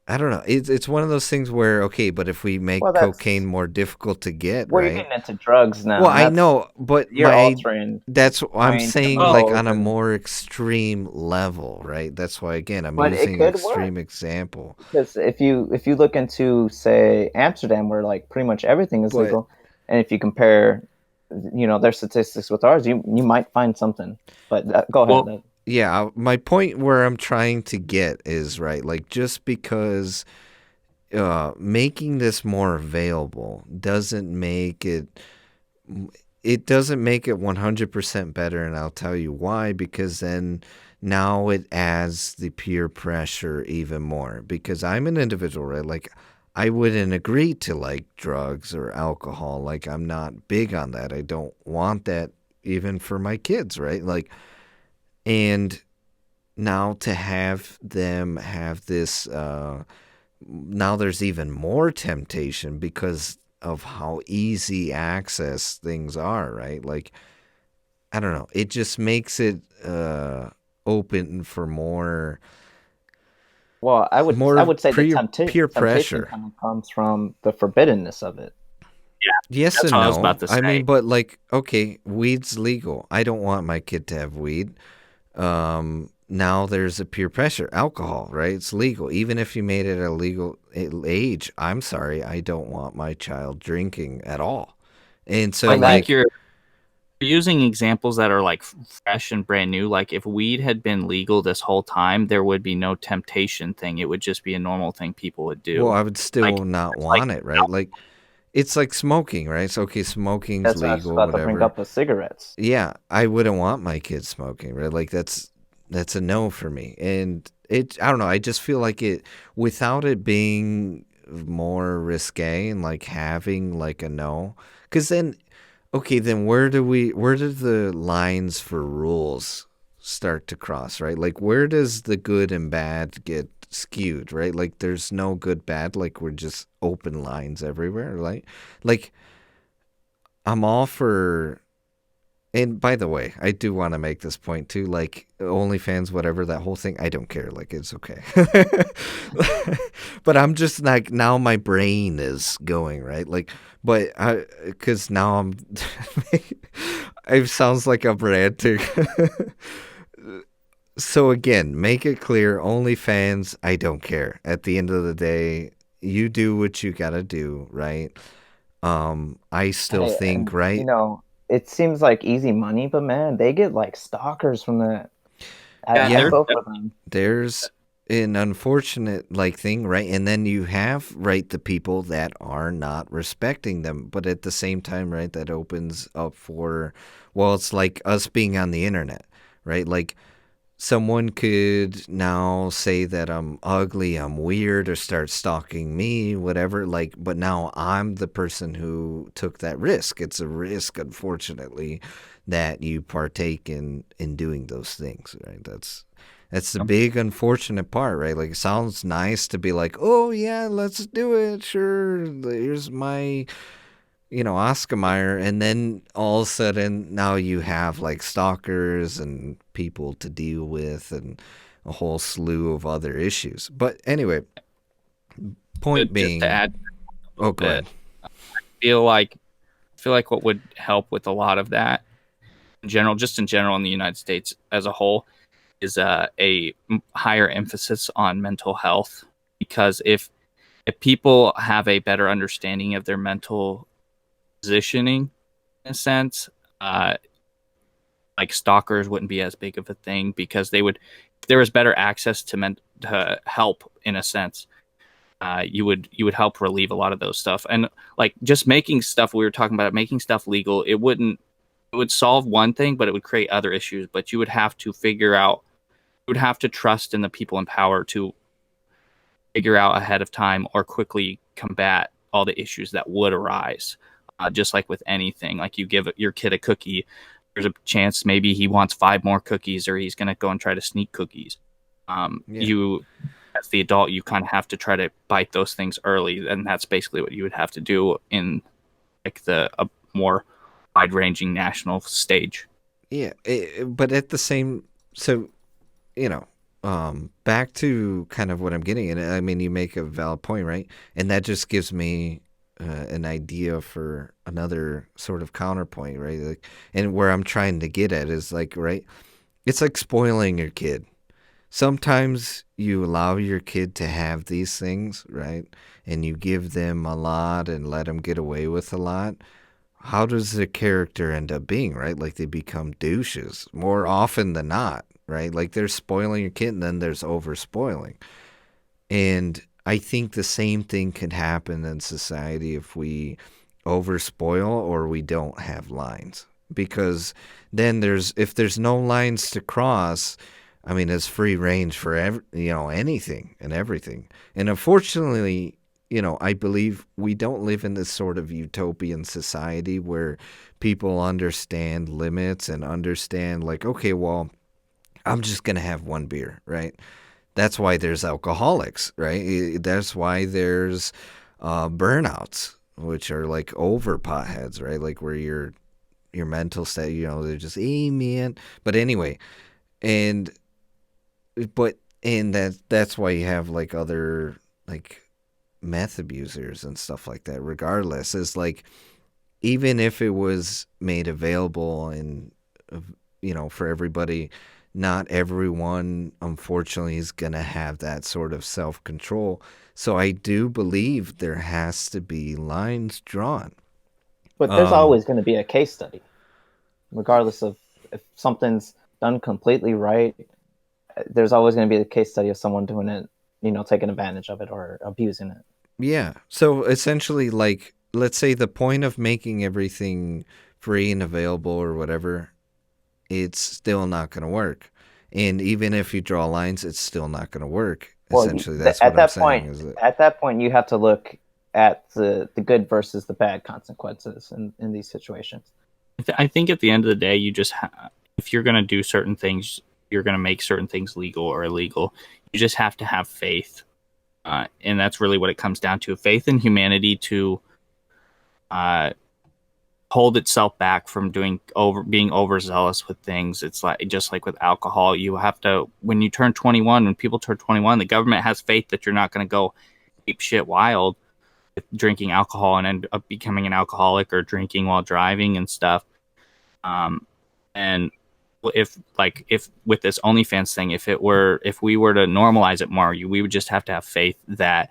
I don't know. It's one of those things where, okay, but if we make Well, cocaine that's more difficult to get, where you're right? getting into drugs now, Well, and I that's know, but you're altering that's what I'm brain saying, like chemicals, on a and more extreme level, right? That's why, again, I'm but it using an could work extreme example. because if you look into say Amsterdam, where like pretty much everything is But legal, and if you compare, their statistics with ours, you might find something. But go ahead. Well, yeah, my point where I'm trying to get is, right, like just because making this more available doesn't make it 100% better, and I'll tell you why. Because then now it adds the peer pressure even more, because I'm an individual, right? Like I wouldn't agree to like drugs or alcohol. Like I'm not big on that. I don't want that even for my kids, right? Like, and now to have them have this now there's even more temptation because of how easy access things are, right? Like I don't know, it just makes it open for Well, I would say the peer temptation pressure. kind of comes from the forbiddenness of it. yeah, Yes that's and what I was about no. to I say. mean, but like, okay, weed's legal. I don't want my kid to have weed. Now there's a peer pressure. Alcohol, right? It's legal. Even if you made it a legal age, I'm sorry, I don't want my child drinking at all. And so, I But that think like, you're using examples that are like fresh and brand new. Like if weed had been legal this whole time, there would be no temptation thing. It would just be a normal thing people would well, do. I would Like still not it's like want it, right? Like, it's like smoking, right? So, okay, smoking's that's what I was legal, about to bring whatever. up with cigarettes. Yeah, I wouldn't want my kids smoking, right? Like that's a no for me. And I don't know, I just feel like it without it being more risque and like having like a no. Cuz then okay, then where do the lines for rules start to cross, right? Like, where does the good and bad get skewed, right? Like, there's no good bad. Like, we're just open lines everywhere, right? Like, I'm all for. And by the way, I do want to make this point too. Like, OnlyFans, whatever, that whole thing, I don't care. Like, it's okay. But I'm just like, now my brain is going, right? Like, but because now it sounds like I'm ranting. So again, make it clear, OnlyFans, I don't care. At the end of the day, you do what you gotta do, right? I still Hey, think, and right? it seems like easy money, but man, they get like stalkers from that. Yeah, I Yeah, feel for them. there's an unfortunate like thing, right? And then you have, right, the people that are not respecting them, but at the same time, right, that opens up for, well, it's like us being on the internet, right? Like, someone could now say that I'm ugly, I'm weird, or start stalking me, whatever. Like, but now I'm the person who took that risk. It's a risk, unfortunately, that you partake in doing those things, right? That's the big unfortunate part, right? Like, it sounds nice to be like, oh yeah, let's do it, sure. Here's my Oscar Mayer, and then all of a sudden now you have like stalkers and people to deal with and a whole slew of other issues. But anyway, point just to being, add a oh, go bit, ahead. feel like what would help with a lot of that in general in the United States as a whole is a higher emphasis on mental health, because if people have a better understanding of their mental positioning, in a sense, uh, like stalkers wouldn't be as big of a thing, because they would, if there was better access to help, in a sense, you would help relieve a lot of those stuff. And like, just making stuff, we were talking about making stuff legal, it would solve one thing, but it would create other issues. But you would have to figure out, you would have to trust in the people in power to figure out ahead of time or quickly combat all the issues that would arise. Just like with anything, like you give your kid a cookie, there's a chance maybe he wants 5 more cookies, or he's going to go and try to sneak cookies. Yeah. You, as the adult, you kind of have to try to bite those things early, and that's basically what you would have to do in like a more wide-ranging national stage. Yeah, but at the same, so you know, back to kind of what I'm getting at. I mean, you make a valid point, right? And that just gives me an idea for another sort of counterpoint, right? Like, and where I'm trying to get at is like, right? It's like spoiling your kid. Sometimes you allow your kid to have these things, right? And you give them a lot and let them get away with a lot. How does the character end up being, right? Like, they become douches more often than not, right? Like, they're spoiling your kid, and then there's over spoiling. And I think the same thing could happen in society if we over spoil or we don't have lines. Because then if there's no lines to cross, I mean, it's free range for anything and everything. And unfortunately, I believe we don't live in this sort of utopian society where people understand limits and understand, like, okay, well, I'm just going to have one beer, right? That's why there's alcoholics, right? That's why there's burnouts, which are like over potheads, right? Like, where your mental state, they're just, hey, man. But anyway, and that's why you have like other like meth abusers and stuff like that. Regardless, is like, even if it was made available and for everybody, not everyone unfortunately is gonna have that sort of self-control. So I do believe there has to be lines drawn. But there's always going to be a case study, regardless of if something's done completely right. There's always going to be a case study of someone doing it, taking advantage of it or abusing it. Yeah. So essentially, like, let's say the point of making everything free and available or whatever, it's still not going to work. And even if you draw lines, it's still not going to work. Well, Essentially, that's what I'm saying. Is it? at that point, you have to look at the good versus the bad consequences in these situations. I think at the end of the day, you just if you're going to do certain things, you're going to make certain things legal or illegal. You just have to have faith. And that's really what it comes down to, faith in humanity to uh, hold itself back from being overzealous with things. It's like just like with alcohol, you have to, when you turn 21, when people turn 21, the government has faith that you're not going to go ape shit wild with drinking alcohol and end up becoming an alcoholic or drinking while driving and stuff. And if with this OnlyFans thing, if we were to normalize it more, we would just have to have faith that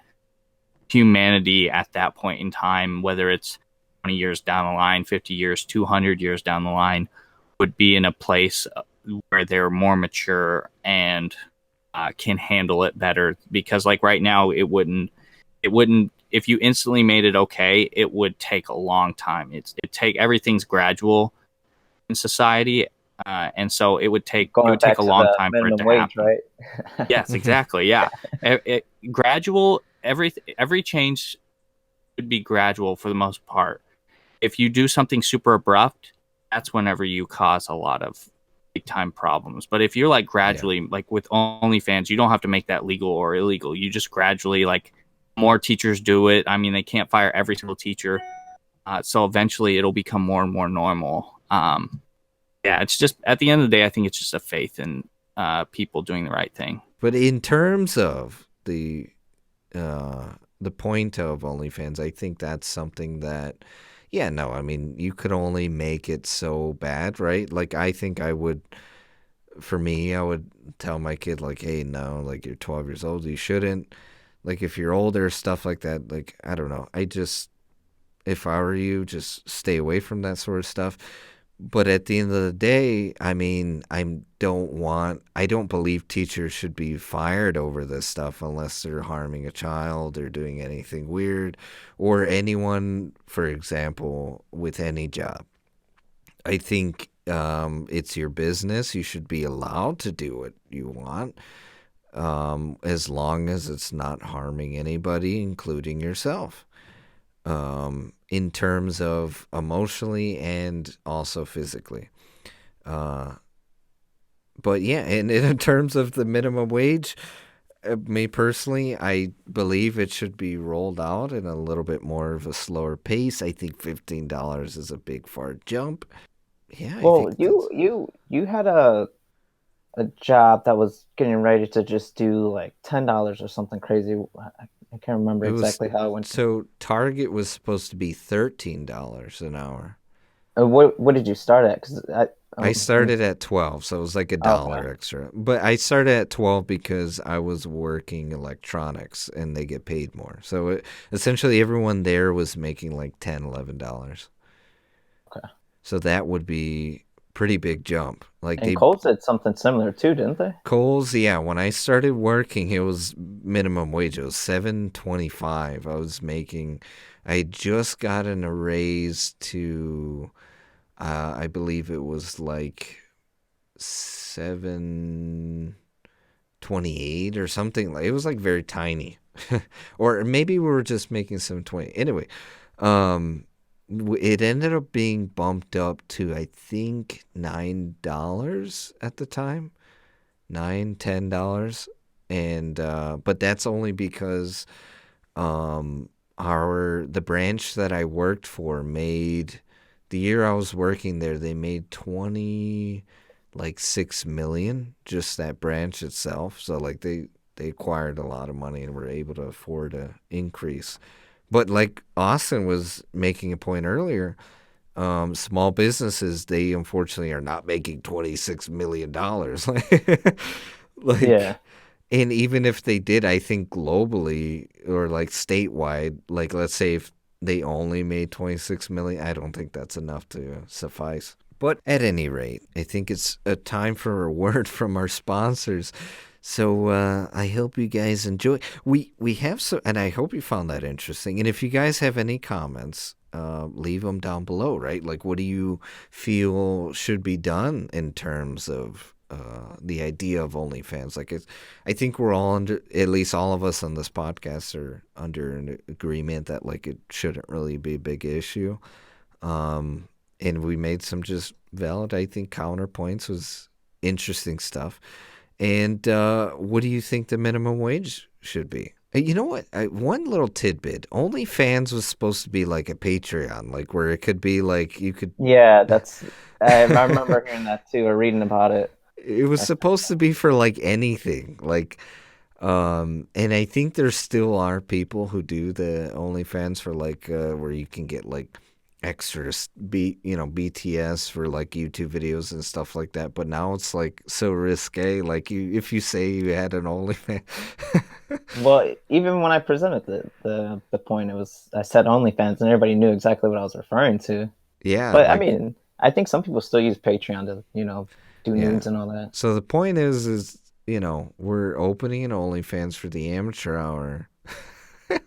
humanity at that point in time, whether it's 20 years down the line, 50 years, 200 years down the line, would be in a place where they're more mature and can handle it better. Because like right now, it wouldn't, if you instantly made it okay, it would take a long time. Everything's gradual in society. And so it would take a long time for it to happen. Right? Yes, exactly. Yeah. Gradual, every change would be gradual for the most part. If you do something super abrupt, that's whenever you cause a lot of big time problems. But if you're like gradually, like with OnlyFans, you don't have to make that legal or illegal. You just gradually, like, more teachers do it. I mean, they can't fire every single teacher. So eventually it'll become more and more normal. Yeah, it's just, at the end of the day, I think it's just a faith in people doing the right thing. But in terms of the point of OnlyFans, I think that's something that, yeah, no, I mean, you could only make it so bad, right? Like, I think I would tell my kid, like, hey, no, like, you're 12 years old, you shouldn't. Like, if you're older, stuff like that, like, I don't know. If I were you, just stay away from that sort of stuff. But at the end of the day, I mean, I don't believe teachers should be fired over this stuff unless they're harming a child or doing anything weird, or anyone, for example, with any job. I think it's your business. You should be allowed to do what you want, as long as it's not harming anybody, including yourself. In terms of emotionally and also physically. But yeah, and in terms of the minimum wage, me personally, I believe it should be rolled out in a little bit more of a slower pace. I think $15 is a big far jump. Yeah. Well, you had a job that was getting ready to just do like $10 or something crazy. I can't remember exactly how it went. So Target was supposed to be $13 an hour. What did you start at? Because I started at 12, so it was like $1 extra. But I started at 12 because I was working electronics and they get paid more. So essentially everyone there was making like $10, $11. Okay. So that would be pretty big jump. Like, and Kohl's did something similar too, didn't they? Kohl's, yeah. When I started working, it was minimum wage. It was $7.25. I had just gotten a raise to, I believe it was like $7.28 or something. It was like very tiny, or maybe we were just making $7.20. Anyway, it ended up being bumped up to, I think, $9 at the time, $10. And but that's only because the branch that I worked for made, the year I was working there, they made 6 million, just that branch itself. So like they acquired a lot of money and were able to afford an increase. But like Austin was making a point earlier, small businesses, they unfortunately are not making $26 million. Yeah. And even if they did, I think globally or like statewide, like let's say if they only made 26 million, I don't think that's enough to suffice. But at any rate, I think it's a time for a word from our sponsors. So I hope you guys enjoy. We have so, and I hope you found that interesting. And if you guys have any comments, leave them down below. Right? Like, what do you feel should be done in terms of the idea of OnlyFans? Like, I think we're all under, at least all of us on this podcast are under an agreement that like it shouldn't really be a big issue. And we made some just valid, I think, counterpoints. Was interesting stuff. And what do you think the minimum wage should be? You know what? One little tidbit. OnlyFans was supposed to be like a Patreon, like where it could be like you could. Yeah, I remember hearing that too, or reading about it. It was supposed to be for like anything, like, and I think there still are people who do the OnlyFans for like where you can get like extras, BTS for like YouTube videos and stuff like that. But now it's like so risque. Like if you say you had an OnlyFans. Well, even when I presented the point, I said OnlyFans, and everybody knew exactly what I was referring to. Yeah, But I like, mean, I think some people still use Patreon to, do yeah. nudes and all that. So the point is we're opening an OnlyFans for the amateur hour.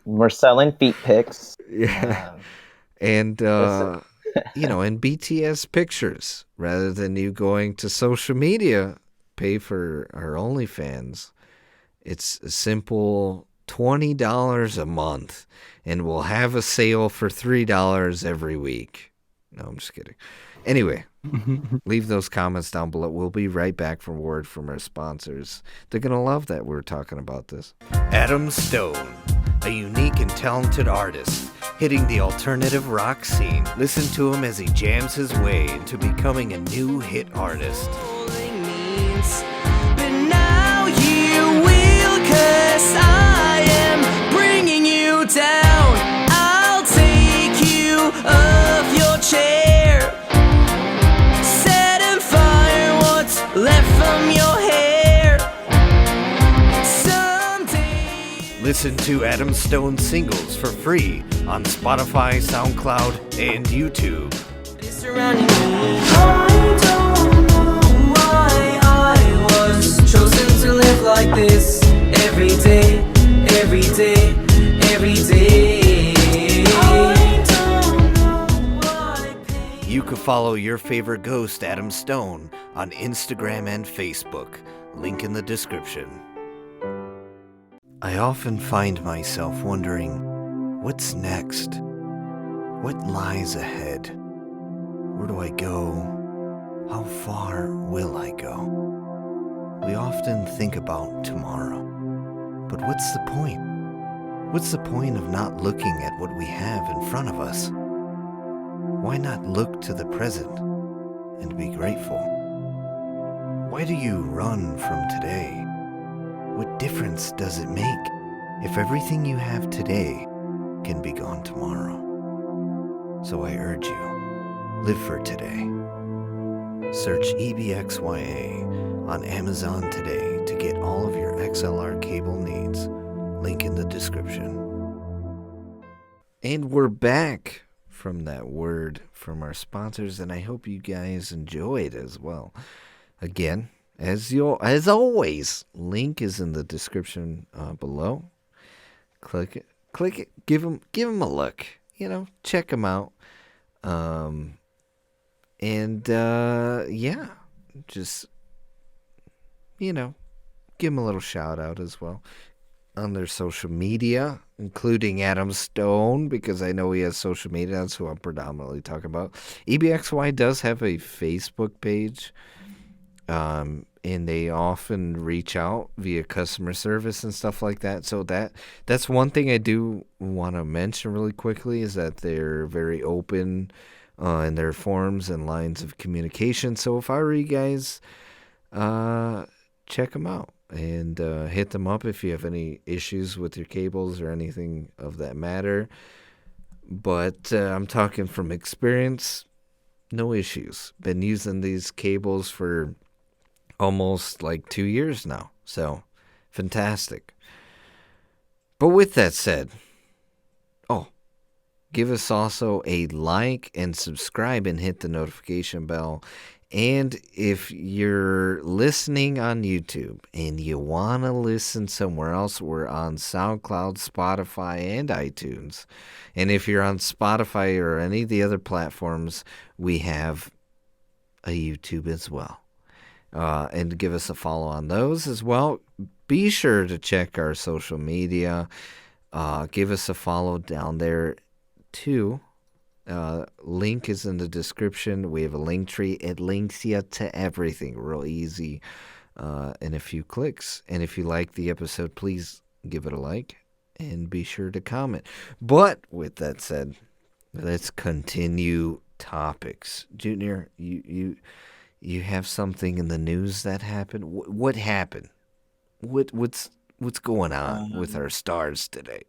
We're selling feet pics. Yeah. And, and BTS pictures rather than you going to social media, pay for our OnlyFans. It's a simple $20 a month, and we'll have a sale for $3 every week. No, I'm just kidding. Anyway, leave those comments down below. We'll be right back for word from our sponsors. They're going to love that we're talking about this. Adam Stone, a unique and talented artist hitting the alternative rock scene. Listen to him as he jams his way into becoming a new hit artist. But now you will, 'cause I am bringing you down. I'll take you off your chair, setting fire what's left from your hair. Someday. Listen to Adam Stone's singles for free on Spotify, SoundCloud, and YouTube. Surrounding me. I don't know why I was chosen to live like this every day, every day, every day. I don't know why pain. You can follow your favorite ghost, Adam Stone, on Instagram and Facebook. Link in the description. I often find myself wondering, what's next? What lies ahead? Where do I go? How far will I go? We often think about tomorrow. But what's the point? What's the point of not looking at what we have in front of us? Why not look to the present and be grateful? Why do you run from today? What difference does it make if everything you have today can be gone tomorrow? So I urge you, live for today. Search EBXYA on Amazon today to get all of your XLR cable needs. Link in the description. And we're back from that word from our sponsors, and I hope you guys enjoyed as well. Again, as always, link is in the description below. Click it, give them a look. Check them out. Yeah, just, give them a little shout out as well on their social media, including Adam Stone, because I know he has social media. That's who I'm predominantly talking about. EBXY does have a Facebook page, and they often reach out via customer service and stuff like that. So that's one thing I do want to mention really quickly, is that they're very open in their forums and lines of communication. So if I were you guys, check them out and hit them up if you have any issues with your cables or anything of that matter. But I'm talking from experience, no issues. Been using these cables for almost like 2 years now. So fantastic. But with that said, give us also a like and subscribe and hit the notification bell. And if you're listening on YouTube and you want to listen somewhere else, we're on SoundCloud, Spotify, and iTunes. And if you're on Spotify or any of the other platforms, we have a YouTube as well. And give us a follow on those as well. Be sure to check our social media. Give us a follow down there too. Link is in the description. We have a link tree. It links you to everything real easy in a few clicks. And if you like the episode, please give it a like and be sure to comment. But with that said, let's continue topics. Junior, you have something in the news that happened. What happened? What's going on with our stars today?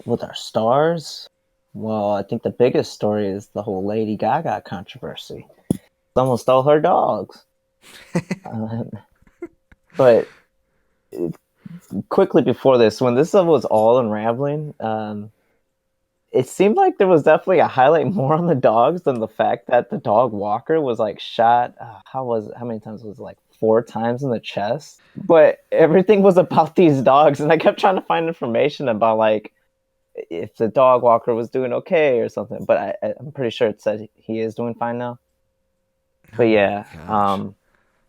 With our stars, well, I think the biggest story is the whole Lady Gaga controversy. Someone stole her dogs. But quickly before this, when this stuff was all unraveling, it seemed like there was definitely a highlight more on the dogs than the fact that the dog walker was like shot. How many times was it? Like 4 times in the chest? But everything was about these dogs, and I kept trying to find information about like if the dog walker was doing okay or something. But I'm pretty sure it said he is doing fine now. But yeah,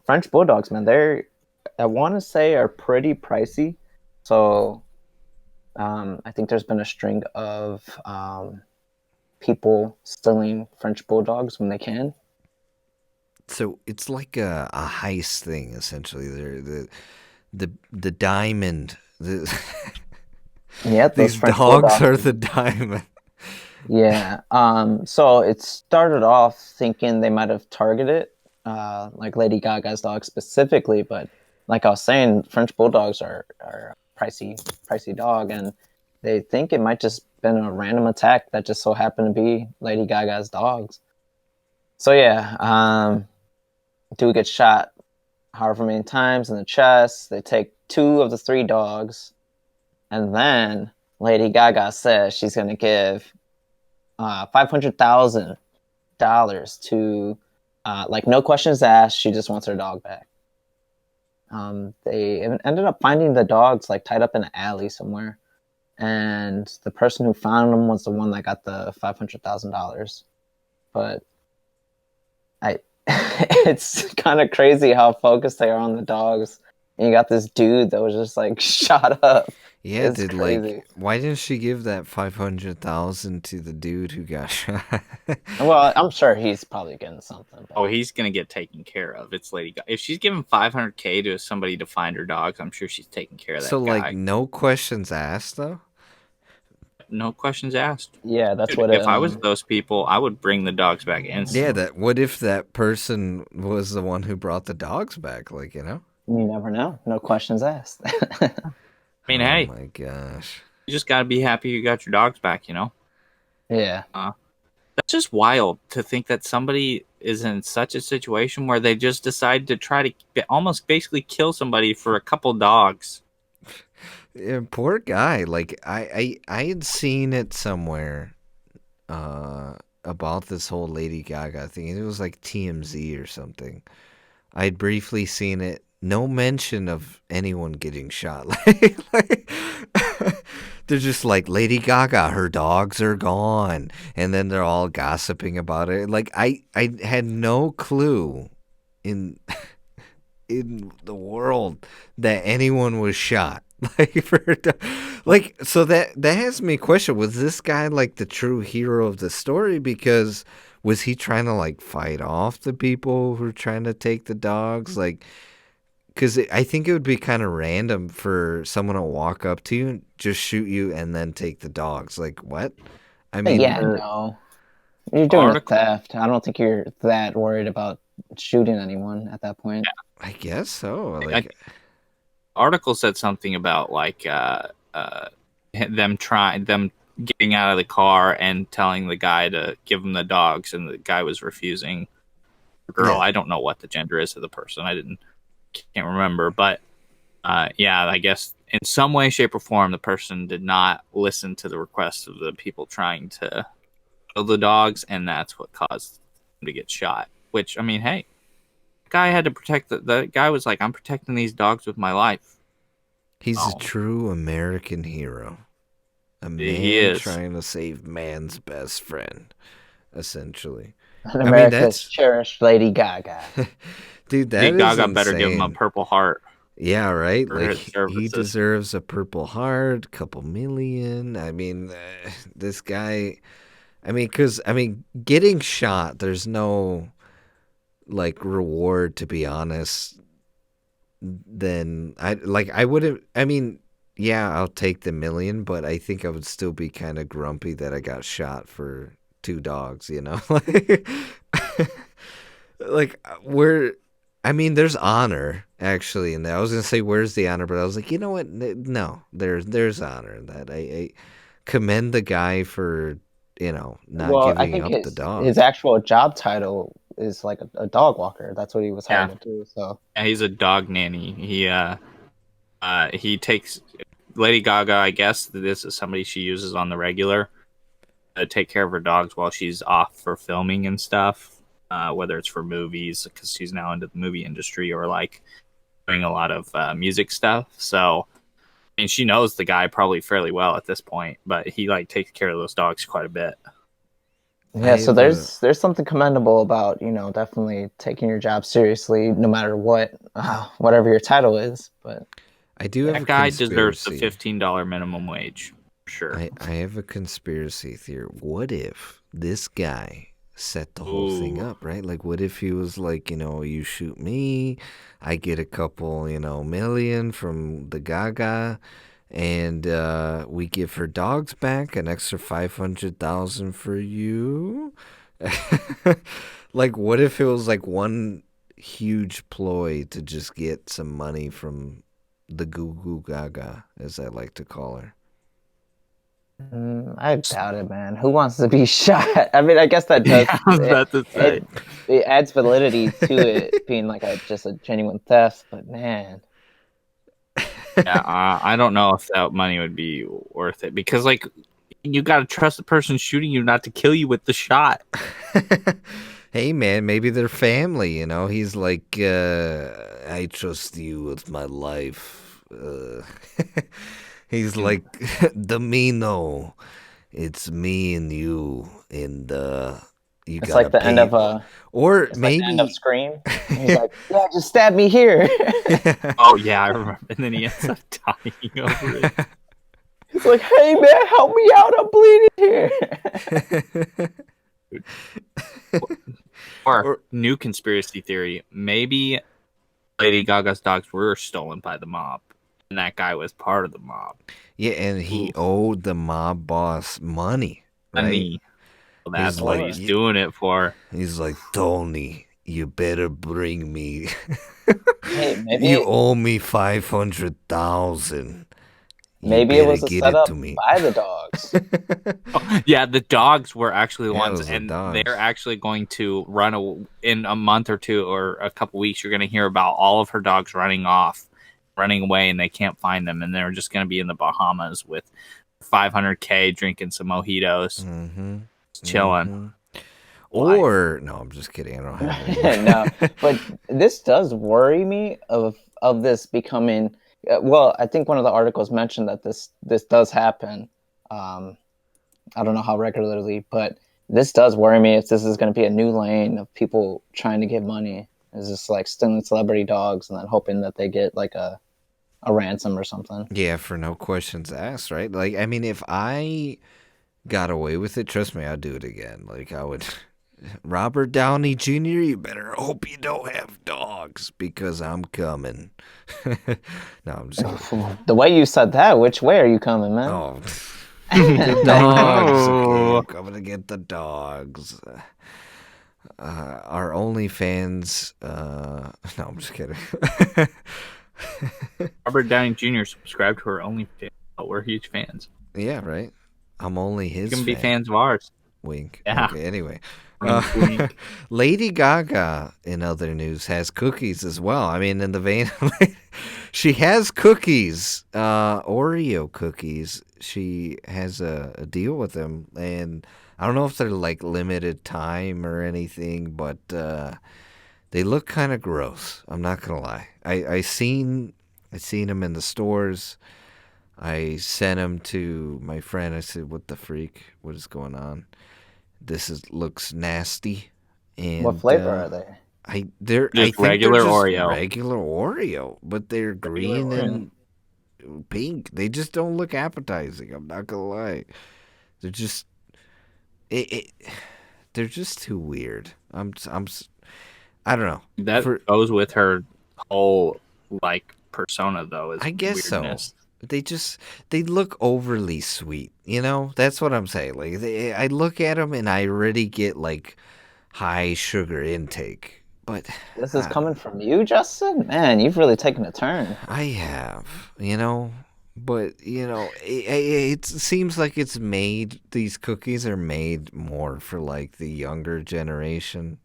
French bulldogs, man, I want to say are pretty pricey. So I think there's been a string of people stealing French bulldogs when they can. So it's like a heist thing, essentially. They're the diamond. Yeah, those These French dogs bulldogs are the diamond. Yeah. So it started off thinking they might have targeted like Lady Gaga's dog specifically, but like I was saying, French bulldogs are a pricey dog, and they think it might just been a random attack that just so happened to be Lady Gaga's dogs. So yeah, dude gets shot however many times in the chest. They take 2 of the 3 dogs, and then Lady Gaga says she's gonna give $500,000 to like no questions asked. She just wants her dog back. They ended up finding the dogs like tied up in an alley somewhere, and the person who found them was the one that got the $500,000. But it's kind of crazy how focused they are on the dogs. And you got this dude that was just like shot up. Yeah, It's dude. crazy. Like, why didn't she give that 500,000 to the dude who got shot? Well, I'm sure he's probably getting something. But... Oh, he's gonna get taken care of. It's Lady Gaga. If she's giving $500K to somebody to find her dogs, I'm sure she's taking care of that So, guy. like, no questions asked, though? No questions asked. Yeah, that's Dude, what. If I was those people, I would bring the dogs back instantly. Yeah, what if that person was the one who brought the dogs back? Like, you know? You never know. No questions asked. I mean, hey, Oh my gosh. you just gotta be happy you got your dogs back. You know. Yeah. That's just wild to think that somebody is in such a situation where they just decide to try to almost basically kill somebody for a couple dogs. Yeah, poor guy. Like, I had seen it somewhere about this whole Lady Gaga thing. It was like TMZ or something. I had briefly seen it. No mention of anyone getting shot. They're just like, Lady Gaga, her dogs are gone. And then they're all gossiping about it. Like, I had no clue in the world that anyone was shot. So that has me question, was this guy like the true hero of the story? Because was he trying to like fight off the people who were trying to take the dogs? Like, because I think it would be kind of random for someone to walk up to you, just shoot you, and then take the dogs. Like, what? I mean, Yeah, no. You're doing a theft. I don't think you're that worried about shooting anyone at that point. I guess so. Like, article said something about like them getting out of the car and telling the guy to give him the dogs, and the guy was refusing. Girl, I don't know what the gender is of the person. Can't remember, but yeah, I guess in some way, shape, or form, the person did not listen to the request of the people trying to kill the dogs, and that's what caused them to get shot. Which, I mean, hey, the guy had to protect the guy was like, I'm protecting these dogs with my life. He's a true American hero. A He is trying to save man's best friend, essentially. America's cherished Lady Gaga. Dude, Lady Gaga better give him a Purple Heart. Yeah, right? Like, he deserves a Purple Heart, couple million. I mean, this guy, I mean, because getting shot, there's no like reward, to be honest. Then I wouldn't. I mean, yeah, I'll take the million, but I think I would still be kind of grumpy that I got shot for 2 dogs. Like where. I mean, there's honor actually in that. I was gonna say where's the honor, but I was like, you know what? No, there's honor in that. I commend the guy for not Well, I giving think up the his dog. actual job title is like a dog walker. That's what he was Yeah. hired to do. So Yeah, he's a dog nanny. He takes Lady Gaga. I guess this is somebody she uses on the regular to take care of her dogs while she's off for filming and stuff. Whether it's for movies because she's now into the movie industry or like doing a lot of music stuff. So I mean, she knows the guy probably fairly well at this point, but he like takes care of those dogs quite a bit. yeah, so have a- there's something commendable about definitely taking your job seriously, no matter what, whatever your title is. But I do have a That guy deserves the conspiracy. $15 minimum wage, for sure. I have a conspiracy theory. What if this guy set the whole thing Ooh. up, right? Like, what if he was like, you shoot me, I get a couple, million from the Gaga, and we give her dogs back, an extra 500,000 for you. Like, what if it was like one huge ploy to just get some money from the Goo Goo Gaga, as I like to call her? I doubt it, man. Who wants to be shot? I mean, I guess that does. Yeah, I was about to say. It adds validity to it being like just a genuine theft. But man, Yeah, I don't know if that money would be worth it because, like, you got to trust the person shooting you not to kill you with the shot. Hey man, maybe they're family, He's like, I trust you with my life. He's like, Domino, it's me and you, and you it's gotta like the end pay. of Or it's like the end of maybe, Scream. And he's like, "Yeah, just stab me here." Oh yeah, I remember. And then he ends up dying over it. He's like, "Hey man, help me out! I'm bleeding here." Or new conspiracy theory: maybe Lady Gaga's dogs were stolen by the mob, and that guy was part of the mob. yeah, and he Ooh. owed the mob boss money, right? Money. So that's He's what like, he's doing it for. He's like, Tony, you better bring me. Hey, maybe You owe me 500,000. maybe it was a Get it setup to me. by the dogs. Yeah, the dogs were actually the Yeah, it ones, was the and dogs. they're actually going to in a month or two or a couple weeks. You're going to hear about all of her dogs running away, and they can't find them, and they're just going to be in the Bahamas with 500K, drinking some mojitos, Mm-hmm. chilling. Or no, I'm just kidding. I don't have any. No, but this does worry me of this becoming. Well, I think one of the articles mentioned that this does happen. I don't know how regularly, but this does worry me if this is going to be a new lane of people trying to get money. Is just like stealing celebrity dogs and then hoping that they get like a ransom or something. Yeah, for no questions asked, right? Like, I mean, if I got away with it, trust me, I'd do it again. Like, I would. Robert Downey Jr., you better hope you don't have dogs because I'm coming. No, I'm just kidding. The way you said that, which way are you coming, man? Oh, the dogs. Okay, No. I'm coming to get the dogs. Our OnlyFans. No, I'm just kidding. Robert Downey Jr. subscribed to her OnlyFans. Oh, we're huge fans. Yeah, right. I'm only You his can be fan. fans of ours. Wink. Yeah. Okay, anyway. Wink, wink. Lady Gaga, in other news, has cookies as well. I mean, in the vein of she has cookies, Oreo cookies. She has a deal with them, and I don't know if they're like limited time or anything, but they look kind of gross. I'm not gonna lie. I seen them in the stores. I sent them to my friend. I said, "What the freak? What is going on? Looks nasty." And What flavor are they? I Just think regular they're just Oreo. regular Oreo, but they're green Oreo. and pink. They just don't look appetizing. I'm not gonna lie. They're just it they're just too weird. I don't know. That goes with her whole like persona, though. Is I guess weirdness. so. They look overly sweet. That's what I'm saying. Like I look at them and I already get like high sugar intake. But This is coming from you, Justin? Man, you've really taken a turn. I have, but it seems like it's made. These cookies are made more for like the younger generation.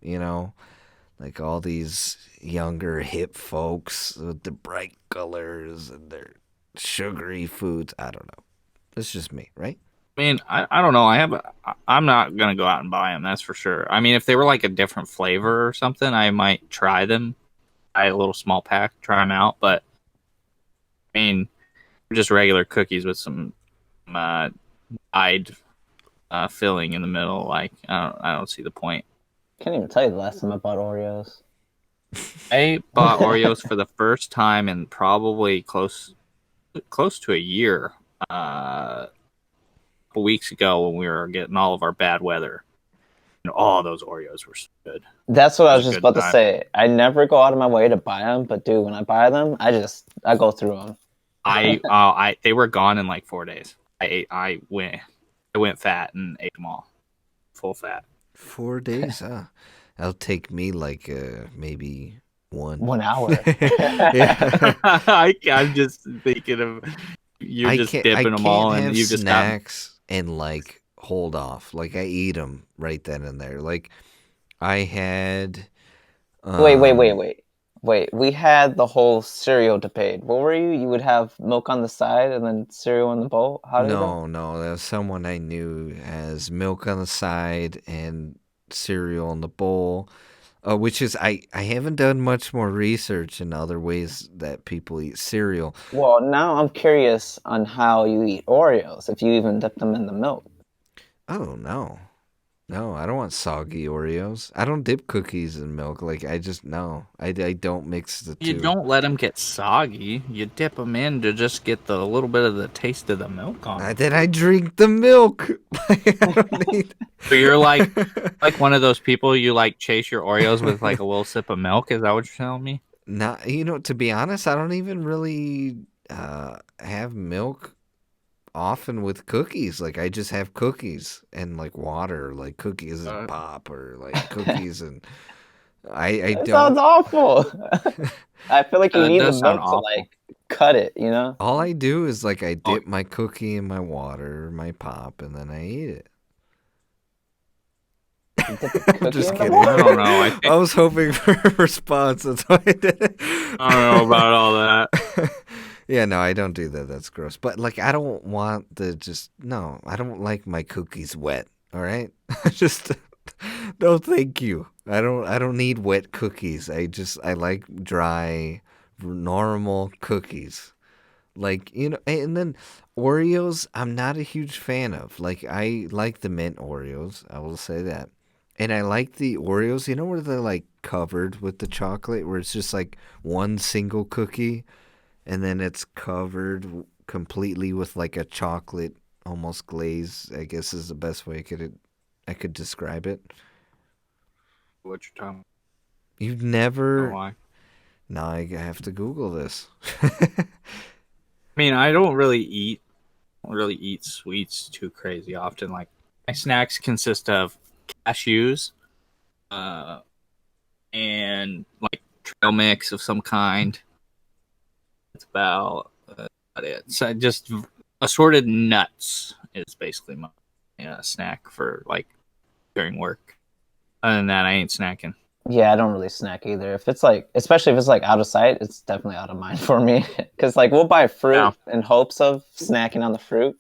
Like all these younger hip folks with the bright colors and their sugary foods. I don't know. It's just me, right? I mean, I don't know. I'm not gonna go out and buy them. That's for sure. I mean, if they were like a different flavor or something, I might try them. Buy a little small pack, try them out. But I mean, just regular cookies with some dyed filling in the middle. Like I don't see the point. Can't even tell you the last time I bought Oreos. I bought Oreos for the first time in probably close to a year. Couple weeks ago when we were getting all of our bad weather. And all those Oreos were so good. That's what I was just about time. to say. I never go out of my way to buy them, but dude, when I buy them, I go through them. They were gone in like 4 days. I went fat and ate them all, full fat. 4 days? That'll take me like maybe 1 hour. Yeah. I'm just thinking of you're just dipping them all, and you just snacks and like hold off. Like I eat them right then and there. Like I had. Wait. We had the whole cereal debate. What were you? You would have milk on the side and then cereal in the bowl? How did No, there was someone I knew has milk on the side and cereal in the bowl. Which is, I haven't done much more research in other ways that people eat cereal. Well, now I'm curious on how you eat Oreos, if you even dip them in the milk. Oh, no. No, I don't want soggy Oreos. I don't dip cookies in milk. Like, I just, no. I don't mix the two. You don't let them get soggy. You dip them in to just get the little bit of the taste of the milk on them. Then I drink the milk. I don't need... So you're like one of those people, you like chase your Oreos with like a little sip of milk? Is that what you're telling me? Not, to be honest, I don't even really have milk often with cookies. Like I just have cookies and like water, like cookies and pop, or like cookies and I That don't. sounds awful. I feel like you need the milk awful. to like cut it, All I do is like I dip my cookie in my water, my pop, and then I eat it. I'm just kidding. I don't know. I was hoping for a response. That's why I did it. I don't know about all that. Yeah, no, I don't do that. That's gross. But like, I don't want I don't like my cookies wet. All right, just no, thank you. I don't need wet cookies. I like dry, normal cookies. Like, and then Oreos, I'm not a huge fan of. Like, I like the mint Oreos. I will say that. And I like the Oreos, where they're like covered with the chocolate, where it's just like one single cookie. And then it's covered completely with like a chocolate, almost glaze, I guess is the best way I could describe it. What you're talking about? You've never... Why? No, I have to Google this. I mean, I don't really eat sweets too crazy often. Like, my snacks consist of cashews, and like trail mix of some kind. It's about it. So just assorted nuts is basically my snack for like during work. Other than that, I ain't snacking. Yeah, I don't really snack either. If it's like, especially if it's like out of sight, it's definitely out of mind for me. Because like we'll buy fruit in hopes of snacking on the fruit,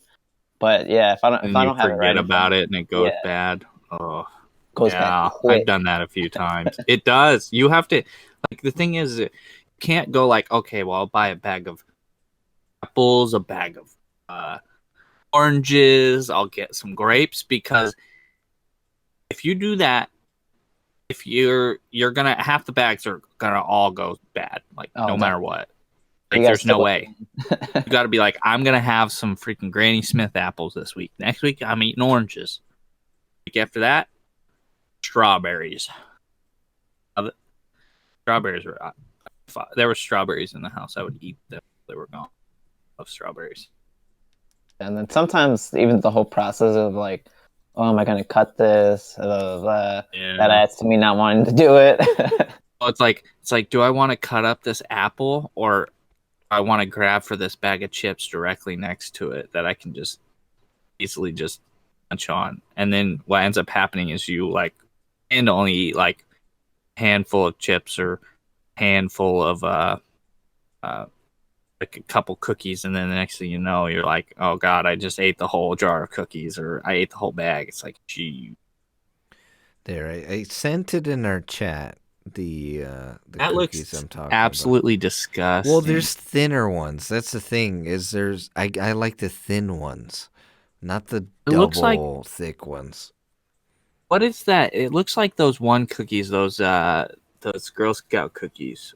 but yeah, if I don't have it right, forget about it and it goes bad. Oh, goes bad quick. I've done that a few times. It does. You have to, like, the thing is, you can't go like, okay, well, I'll buy a bag of apples, a bag of oranges, I'll get some grapes, because if you do that, if you're gonna, half the bags are gonna all go bad, like no matter what. Like there's no way. You gotta be like, I'm gonna have some freaking Granny Smith apples this week. Next week I'm eating oranges. Week after that, strawberries. Strawberries were there were strawberries in the house. I would eat them. They were gone. Of strawberries. And then sometimes even the whole process of like, oh, am I gonna cut this? That adds to me not wanting to do it. Well, it's like, do I want to cut up this apple, or I want to grab for this bag of chips directly next to it that I can just easily just munch on? And then what ends up happening is you like and only eat like a handful of chips or handful of like a couple cookies, and then the next thing you know, you're like, oh god, I just ate the whole jar of cookies, or I ate the whole bag. It's like, gee. There, I sent it in our chat. The that cookies looks I'm talking absolutely about. disgusting. Well, there's thinner ones. That's the thing. I like the thin ones, not the double thick ones. What is that? It looks like those one cookies, those Girl Scout cookies.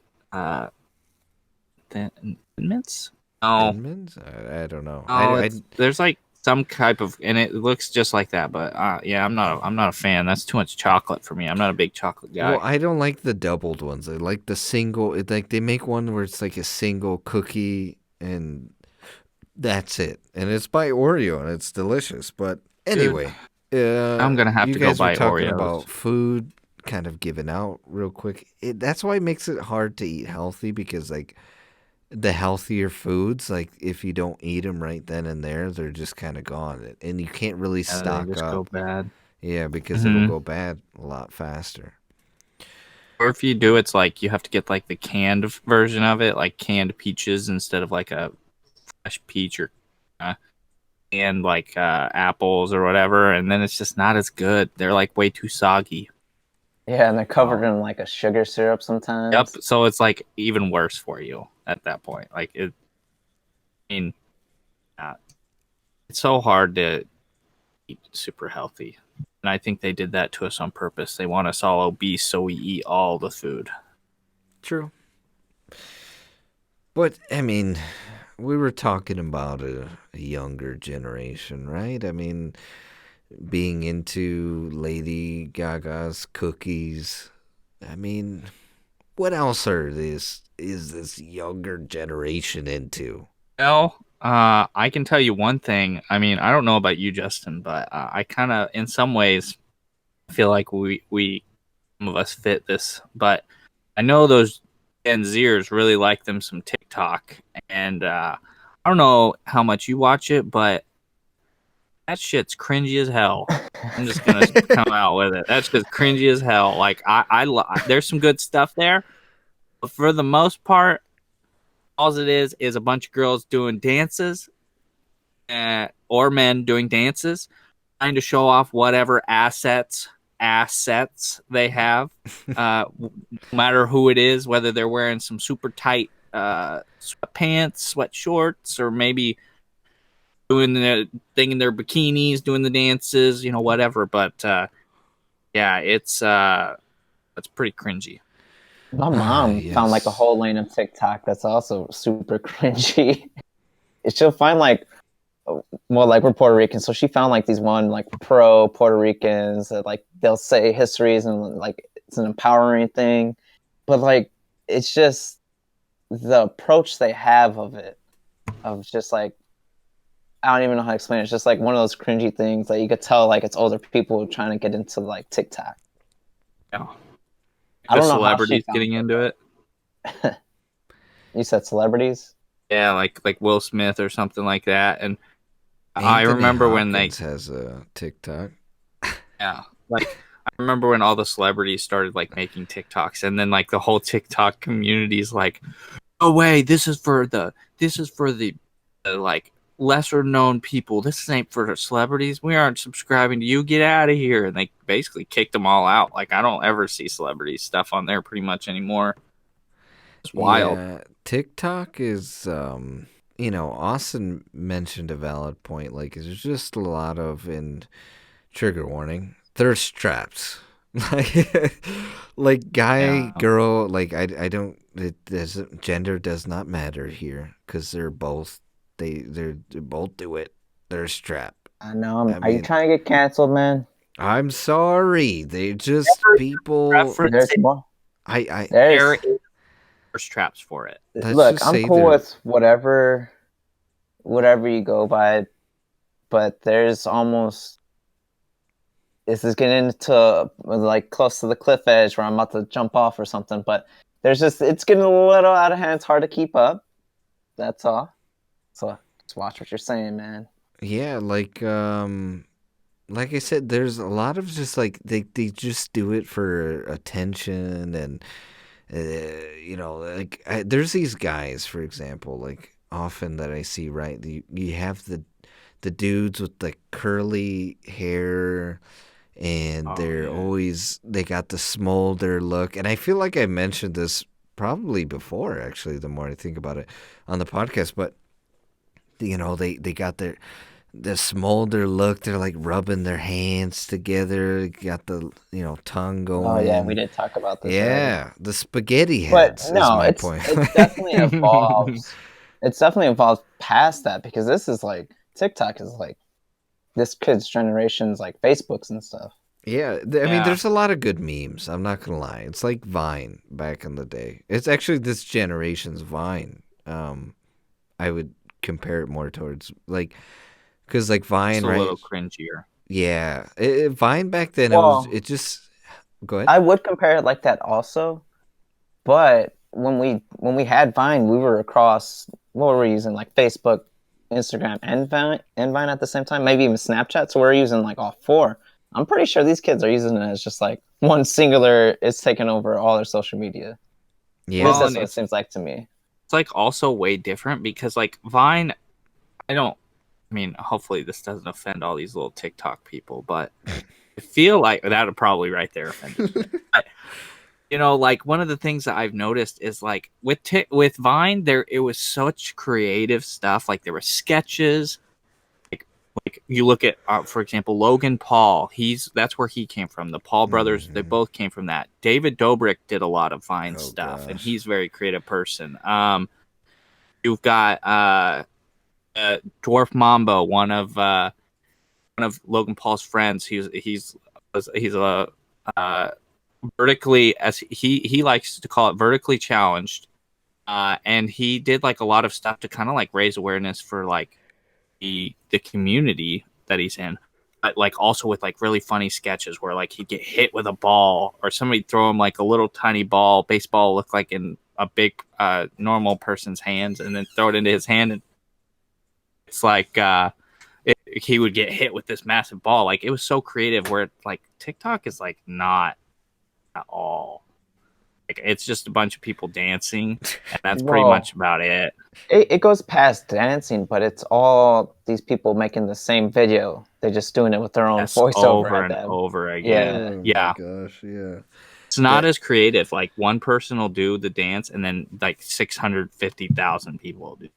Thin Mints? No. Thin Mints? I don't know. Oh, there's like some type of, and it looks just like that. But yeah, I'm not a fan. That's too much chocolate for me. I'm not a big chocolate guy. Well, I don't like the doubled ones. I like the single. Like they make one where it's like a single cookie and that's it, and it's by Oreo and it's delicious. But anyway, I'm gonna have to go buy Oreos. You guys were talking Oreos. about food, kind of giving out real quick. That's why it makes it hard to eat healthy, because like the healthier foods, like if you don't eat them right then and there, they're just kind of gone, and you can't really stock they just up. Go bad. Yeah, because it'll go bad a lot faster. Or if you do, it's like you have to get like the canned version of it, like canned peaches instead of like a fresh peach, or and like apples or whatever, and then it's just not as good. They're like way too soggy. Yeah, and they're covered in like a sugar syrup sometimes. Yep. So it's like even worse for you at that point. Like it. I mean, it's so hard to eat super healthy, and I think they did that to us on purpose. They want us all obese so we eat all the food. True. But I mean, we were talking about a younger generation, right? I mean, being into Lady Gaga's cookies. I mean, what else is this younger generation into? Well, I can tell you one thing. I mean, I don't know about you, Justin, but I kind of, in some ways, feel like we some of us fit this. But I know those Gen Zers really like them some TikTok, and I don't know how much you watch it, but that shit's cringy as hell. I'm just gonna come out with it. That's just cringy as hell. Like there's some good stuff there, but for the most part, all it is a bunch of girls doing dances, or men doing dances, trying to show off whatever assets they have. No matter who it is, whether they're wearing some super tight sweatpants, sweat shorts, or maybe doing the thing in their bikinis, doing the dances, whatever. But yeah, it's pretty cringy. My mom found like a whole lane of TikTok that's also super cringy. She'll find like, well, like we're Puerto Rican, so she found like these one like pro Puerto Ricans that like they'll say histories and like it's an empowering thing, but like it's just the approach they have of it, of just like, I don't even know how to explain it. It's just like one of those cringy things that you could tell like it's older people trying to get into like TikTok. Yeah. I don't know celebrities getting into it. You said celebrities? Yeah, like Will Smith or something like that. And Anthony I remember Hopkins when they has a TikTok. Yeah, like I remember when all the celebrities started like making TikToks, and then like the whole TikTok community is like, "Oh wait, this is for the like lesser known people. This ain't for the celebrities. We aren't subscribing to you. Get out of here!" And they basically kicked them all out. Like I don't ever see celebrity stuff on there pretty much anymore. It's wild. Yeah, TikTok is, Austin mentioned a valid point. Like, there's just a lot of, and trigger warning, thirst traps. Like guy, girl, like I don't. Gender does not matter here, because they're both they both do it. Thirst trap. I know. Are you trying to get canceled, man? I'm sorry. They just people. Reference There's more. I there There's is thirst traps for it. let's look. just I'm say cool there. with whatever you go by, but there's almost. This is getting into like close to the cliff edge where I'm about to jump off or something. But it's getting a little out of hand. It's hard to keep up. That's all. So just watch what you're saying, man. Yeah, like I said, there's a lot of just like they just do it for attention and there's these guys, for example, like often that I see, right? You have the dudes with the curly hair and they got the smolder look, and I feel like I mentioned this probably before, actually, the more I think about it on the podcast, but they got the smolder look. They're like rubbing their hands together. Got the tongue going. Oh yeah, we did talk about this already. Yeah, the spaghetti But heads is no, my it's point. it definitely evolves. It's definitely evolved past that because this is like TikTok is like this kid's generation's like Facebooks and stuff. Yeah, I mean, there's a lot of good memes. I'm not gonna lie. It's like Vine back in the day. It's actually this generation's Vine. I would compare it more towards like, because like Vine, It's a right? little cringier. Yeah, Vine back then Well, it just go ahead. I would compare it like that also, but when we had Vine, we were across what were we using like Facebook, Instagram, and Vine at the same time, maybe even Snapchat. So we're using like all four. I'm pretty sure these kids are using it as just like one singular. It's taking over all their social media. Yeah, At least Well, that's what it seems like to me. It's like also way different because like Vine, I mean, hopefully this doesn't offend all these little TikTok people, but I feel like that would probably right there offend me. Like one of the things that I've noticed is like with Vine, it was such creative stuff. Like there were sketches. Like you look at, for example, Logan Paul. That's where he came from. The Paul brothers, they both came from that. David Dobrik did a lot of Vine stuff, and he's a very creative person. You've got Dwarf Mambo, one of Logan Paul's friends. He's a vertically, as he likes to call it, vertically challenged, and he did like a lot of stuff to kind of like raise awareness for like the community that he's in, but like also with like really funny sketches where like he'd get hit with a ball or somebody throw him like a little tiny baseball look like in a big normal person's hands, and then throw it into his hand, and it's like he would get hit with this massive ball. Like it was so creative where like TikTok is like not at all. Like it's just a bunch of people dancing, and that's pretty much about it. It goes past dancing, but it's all these people making the same video. They're just doing it with their own voiceover over at and them. over again. Yeah. Oh my gosh, yeah. It's not as creative. Like one person will do the dance, and then like 650,000 people will do.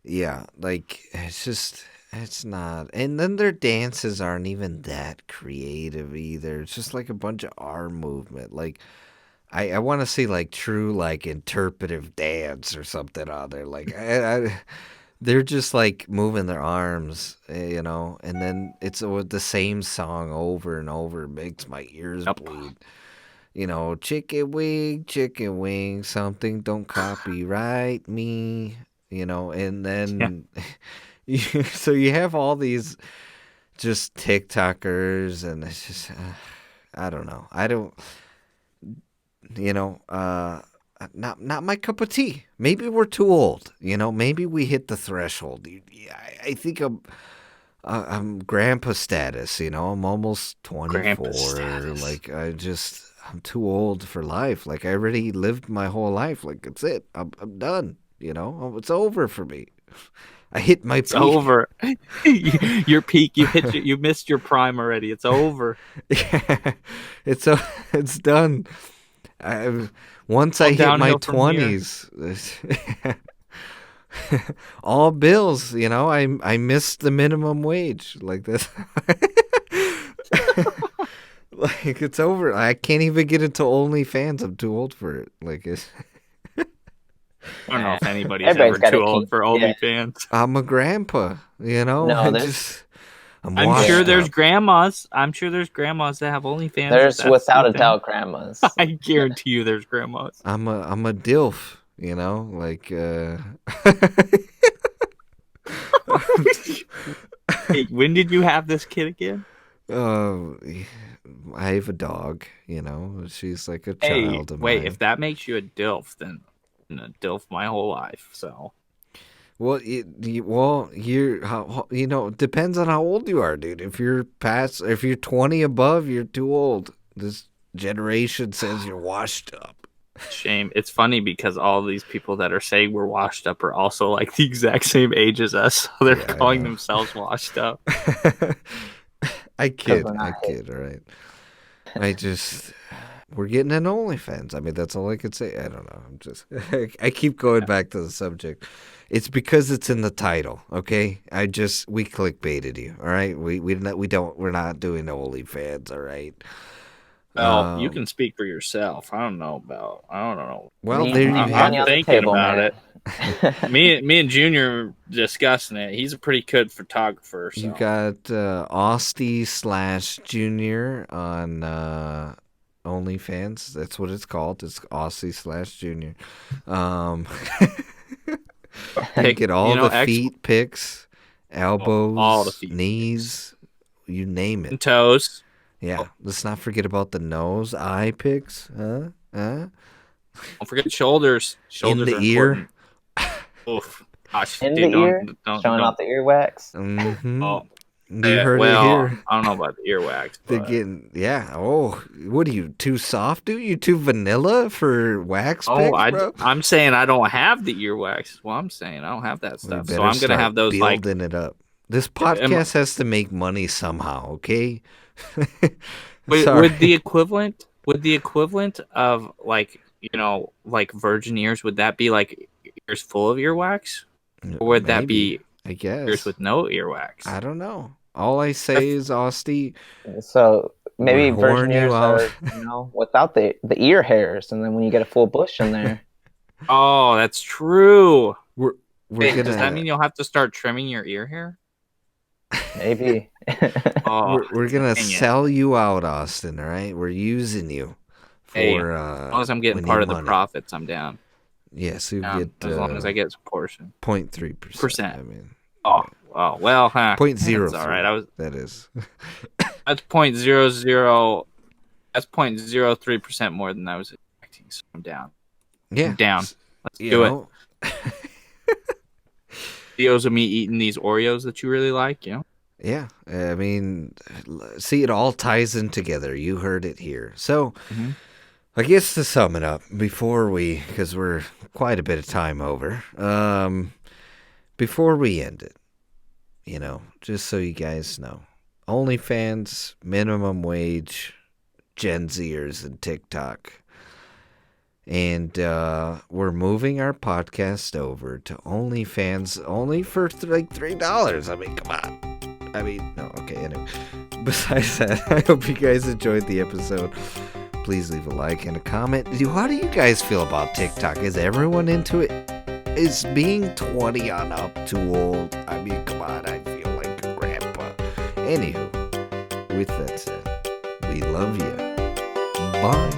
Yeah, like it's not. And then their dances aren't even that creative either. It's just like a bunch of arm movement. Like I want to see like true like interpretive dance or something on there. Like they're just like moving their arms, and then it's the same song over and over. It makes my ears bleed. Chicken wing, something don't copyright me. And then so you have all these just TikTokers, and it's just I don't know. Not my cup of tea. Maybe we're too old. Maybe we hit the threshold. I think I'm grandpa status. I'm almost 24. Like I'm too old for life. Like I already lived my whole life. Like that's it. I'm done. It's over for me. I hit my peak. It's over. Your peak. You missed your prime already. It's over. Yeah, it's done. Once I hit my 20s, all bills. I missed the minimum wage. Like this. Like it's over. I can't even get into OnlyFans. I'm too old for it. Like it's. I don't know if anybody's ever too old for OnlyFans. I'm a grandpa, No, I'm washed sure there's up. grandmas. I'm sure there's grandmas that have OnlyFans. There's That's without a the doubt grandmas. thing. I guarantee you, there's grandmas. I'm a dilf, you know, like Hey, when did you have this kid again? I have a dog, you know. She's like a Hey, child of wait. mine. If that makes you a dilf, then I'm a dilf my whole life. So Well, you know, it depends on how old you are, dude. If you're 20 above, you're too old. This generation says you're washed up. shame. It's funny because all these people that are saying we're washed up are also like the exact same age as us. So they're Yeah, I calling know. themselves washed up. I kid, we're I not kid, all right. We're getting an OnlyFans. I mean, that's all I could say. I don't know. I keep going back to the subject. It's because it's in the title, okay? We clickbaited you, all right? We're not doing OnlyFans, all right? Well, you can speak for yourself. I don't know. Well, there you Leave have money it. on the Thinking table, about man. it. Me and Junior discussing it. He's a pretty good photographer. So. You got Austie/Junior on OnlyFans. That's what it's called. It's Austie/Junior. You get all the feet pics, elbows, all the feet knees, you name and it. toes. Yeah, let's not forget about the nose, eye pics, huh? Don't forget shoulders. Shoulders the are ear. important. Oof. Gosh, In dude, the ear, don't, showing off the earwax. Mm-hmm. Oh, You heard it well, here. I don't know about the earwax. They're But... getting, yeah. Oh, what are you, too soft, dude? You too vanilla for wax pics, bro? I'm saying I don't have the earwax. Is what I'm saying. I don't have that We stuff. better So I'm gonna start have those building it up. This podcast has to make money somehow, okay? Would the equivalent of like like virgin ears, would that be like ears full of earwax, or would that be I guess ears with no earwax? I don't know. All I say is, Austie, So maybe we're virgin whoring you ears out. are, without the ear hairs, and then when you get a full bush in there, Oh, that's true. We're Wait, gonna. does that mean you'll have to start trimming your ear hair? maybe. Oh, we're gonna dang it. sell you out, Austin. All right, we're using you for. Hey, as long as I'm getting part of the profits, I'm down. Yes, you Down, get as long as I get a portion. 0.3%. I mean, oh well, huh? 0.03. That's all right. That is. That's 0.00. That's 0.03% more than I was expecting. So I'm down. Yeah, I'm down. Let's do it. Videos of me eating these Oreos that you really like, Yeah, I mean, see, it all ties in together. You heard it here. So, I guess to sum it up, because we're quite a bit of time over, before we end it, just so you guys know, OnlyFans, minimum wage, Gen Zers, and TikTok. And we're moving our podcast over to OnlyFans only for like $3. I mean, come on. I mean, no, okay, anyway. Besides that, I hope you guys enjoyed the episode. Please leave a like and a comment. How do you guys feel about TikTok? Is everyone into it? Is being 20 on up too old? I mean, come on, I feel like a grandpa. Anywho, with that said, we love you. Bye.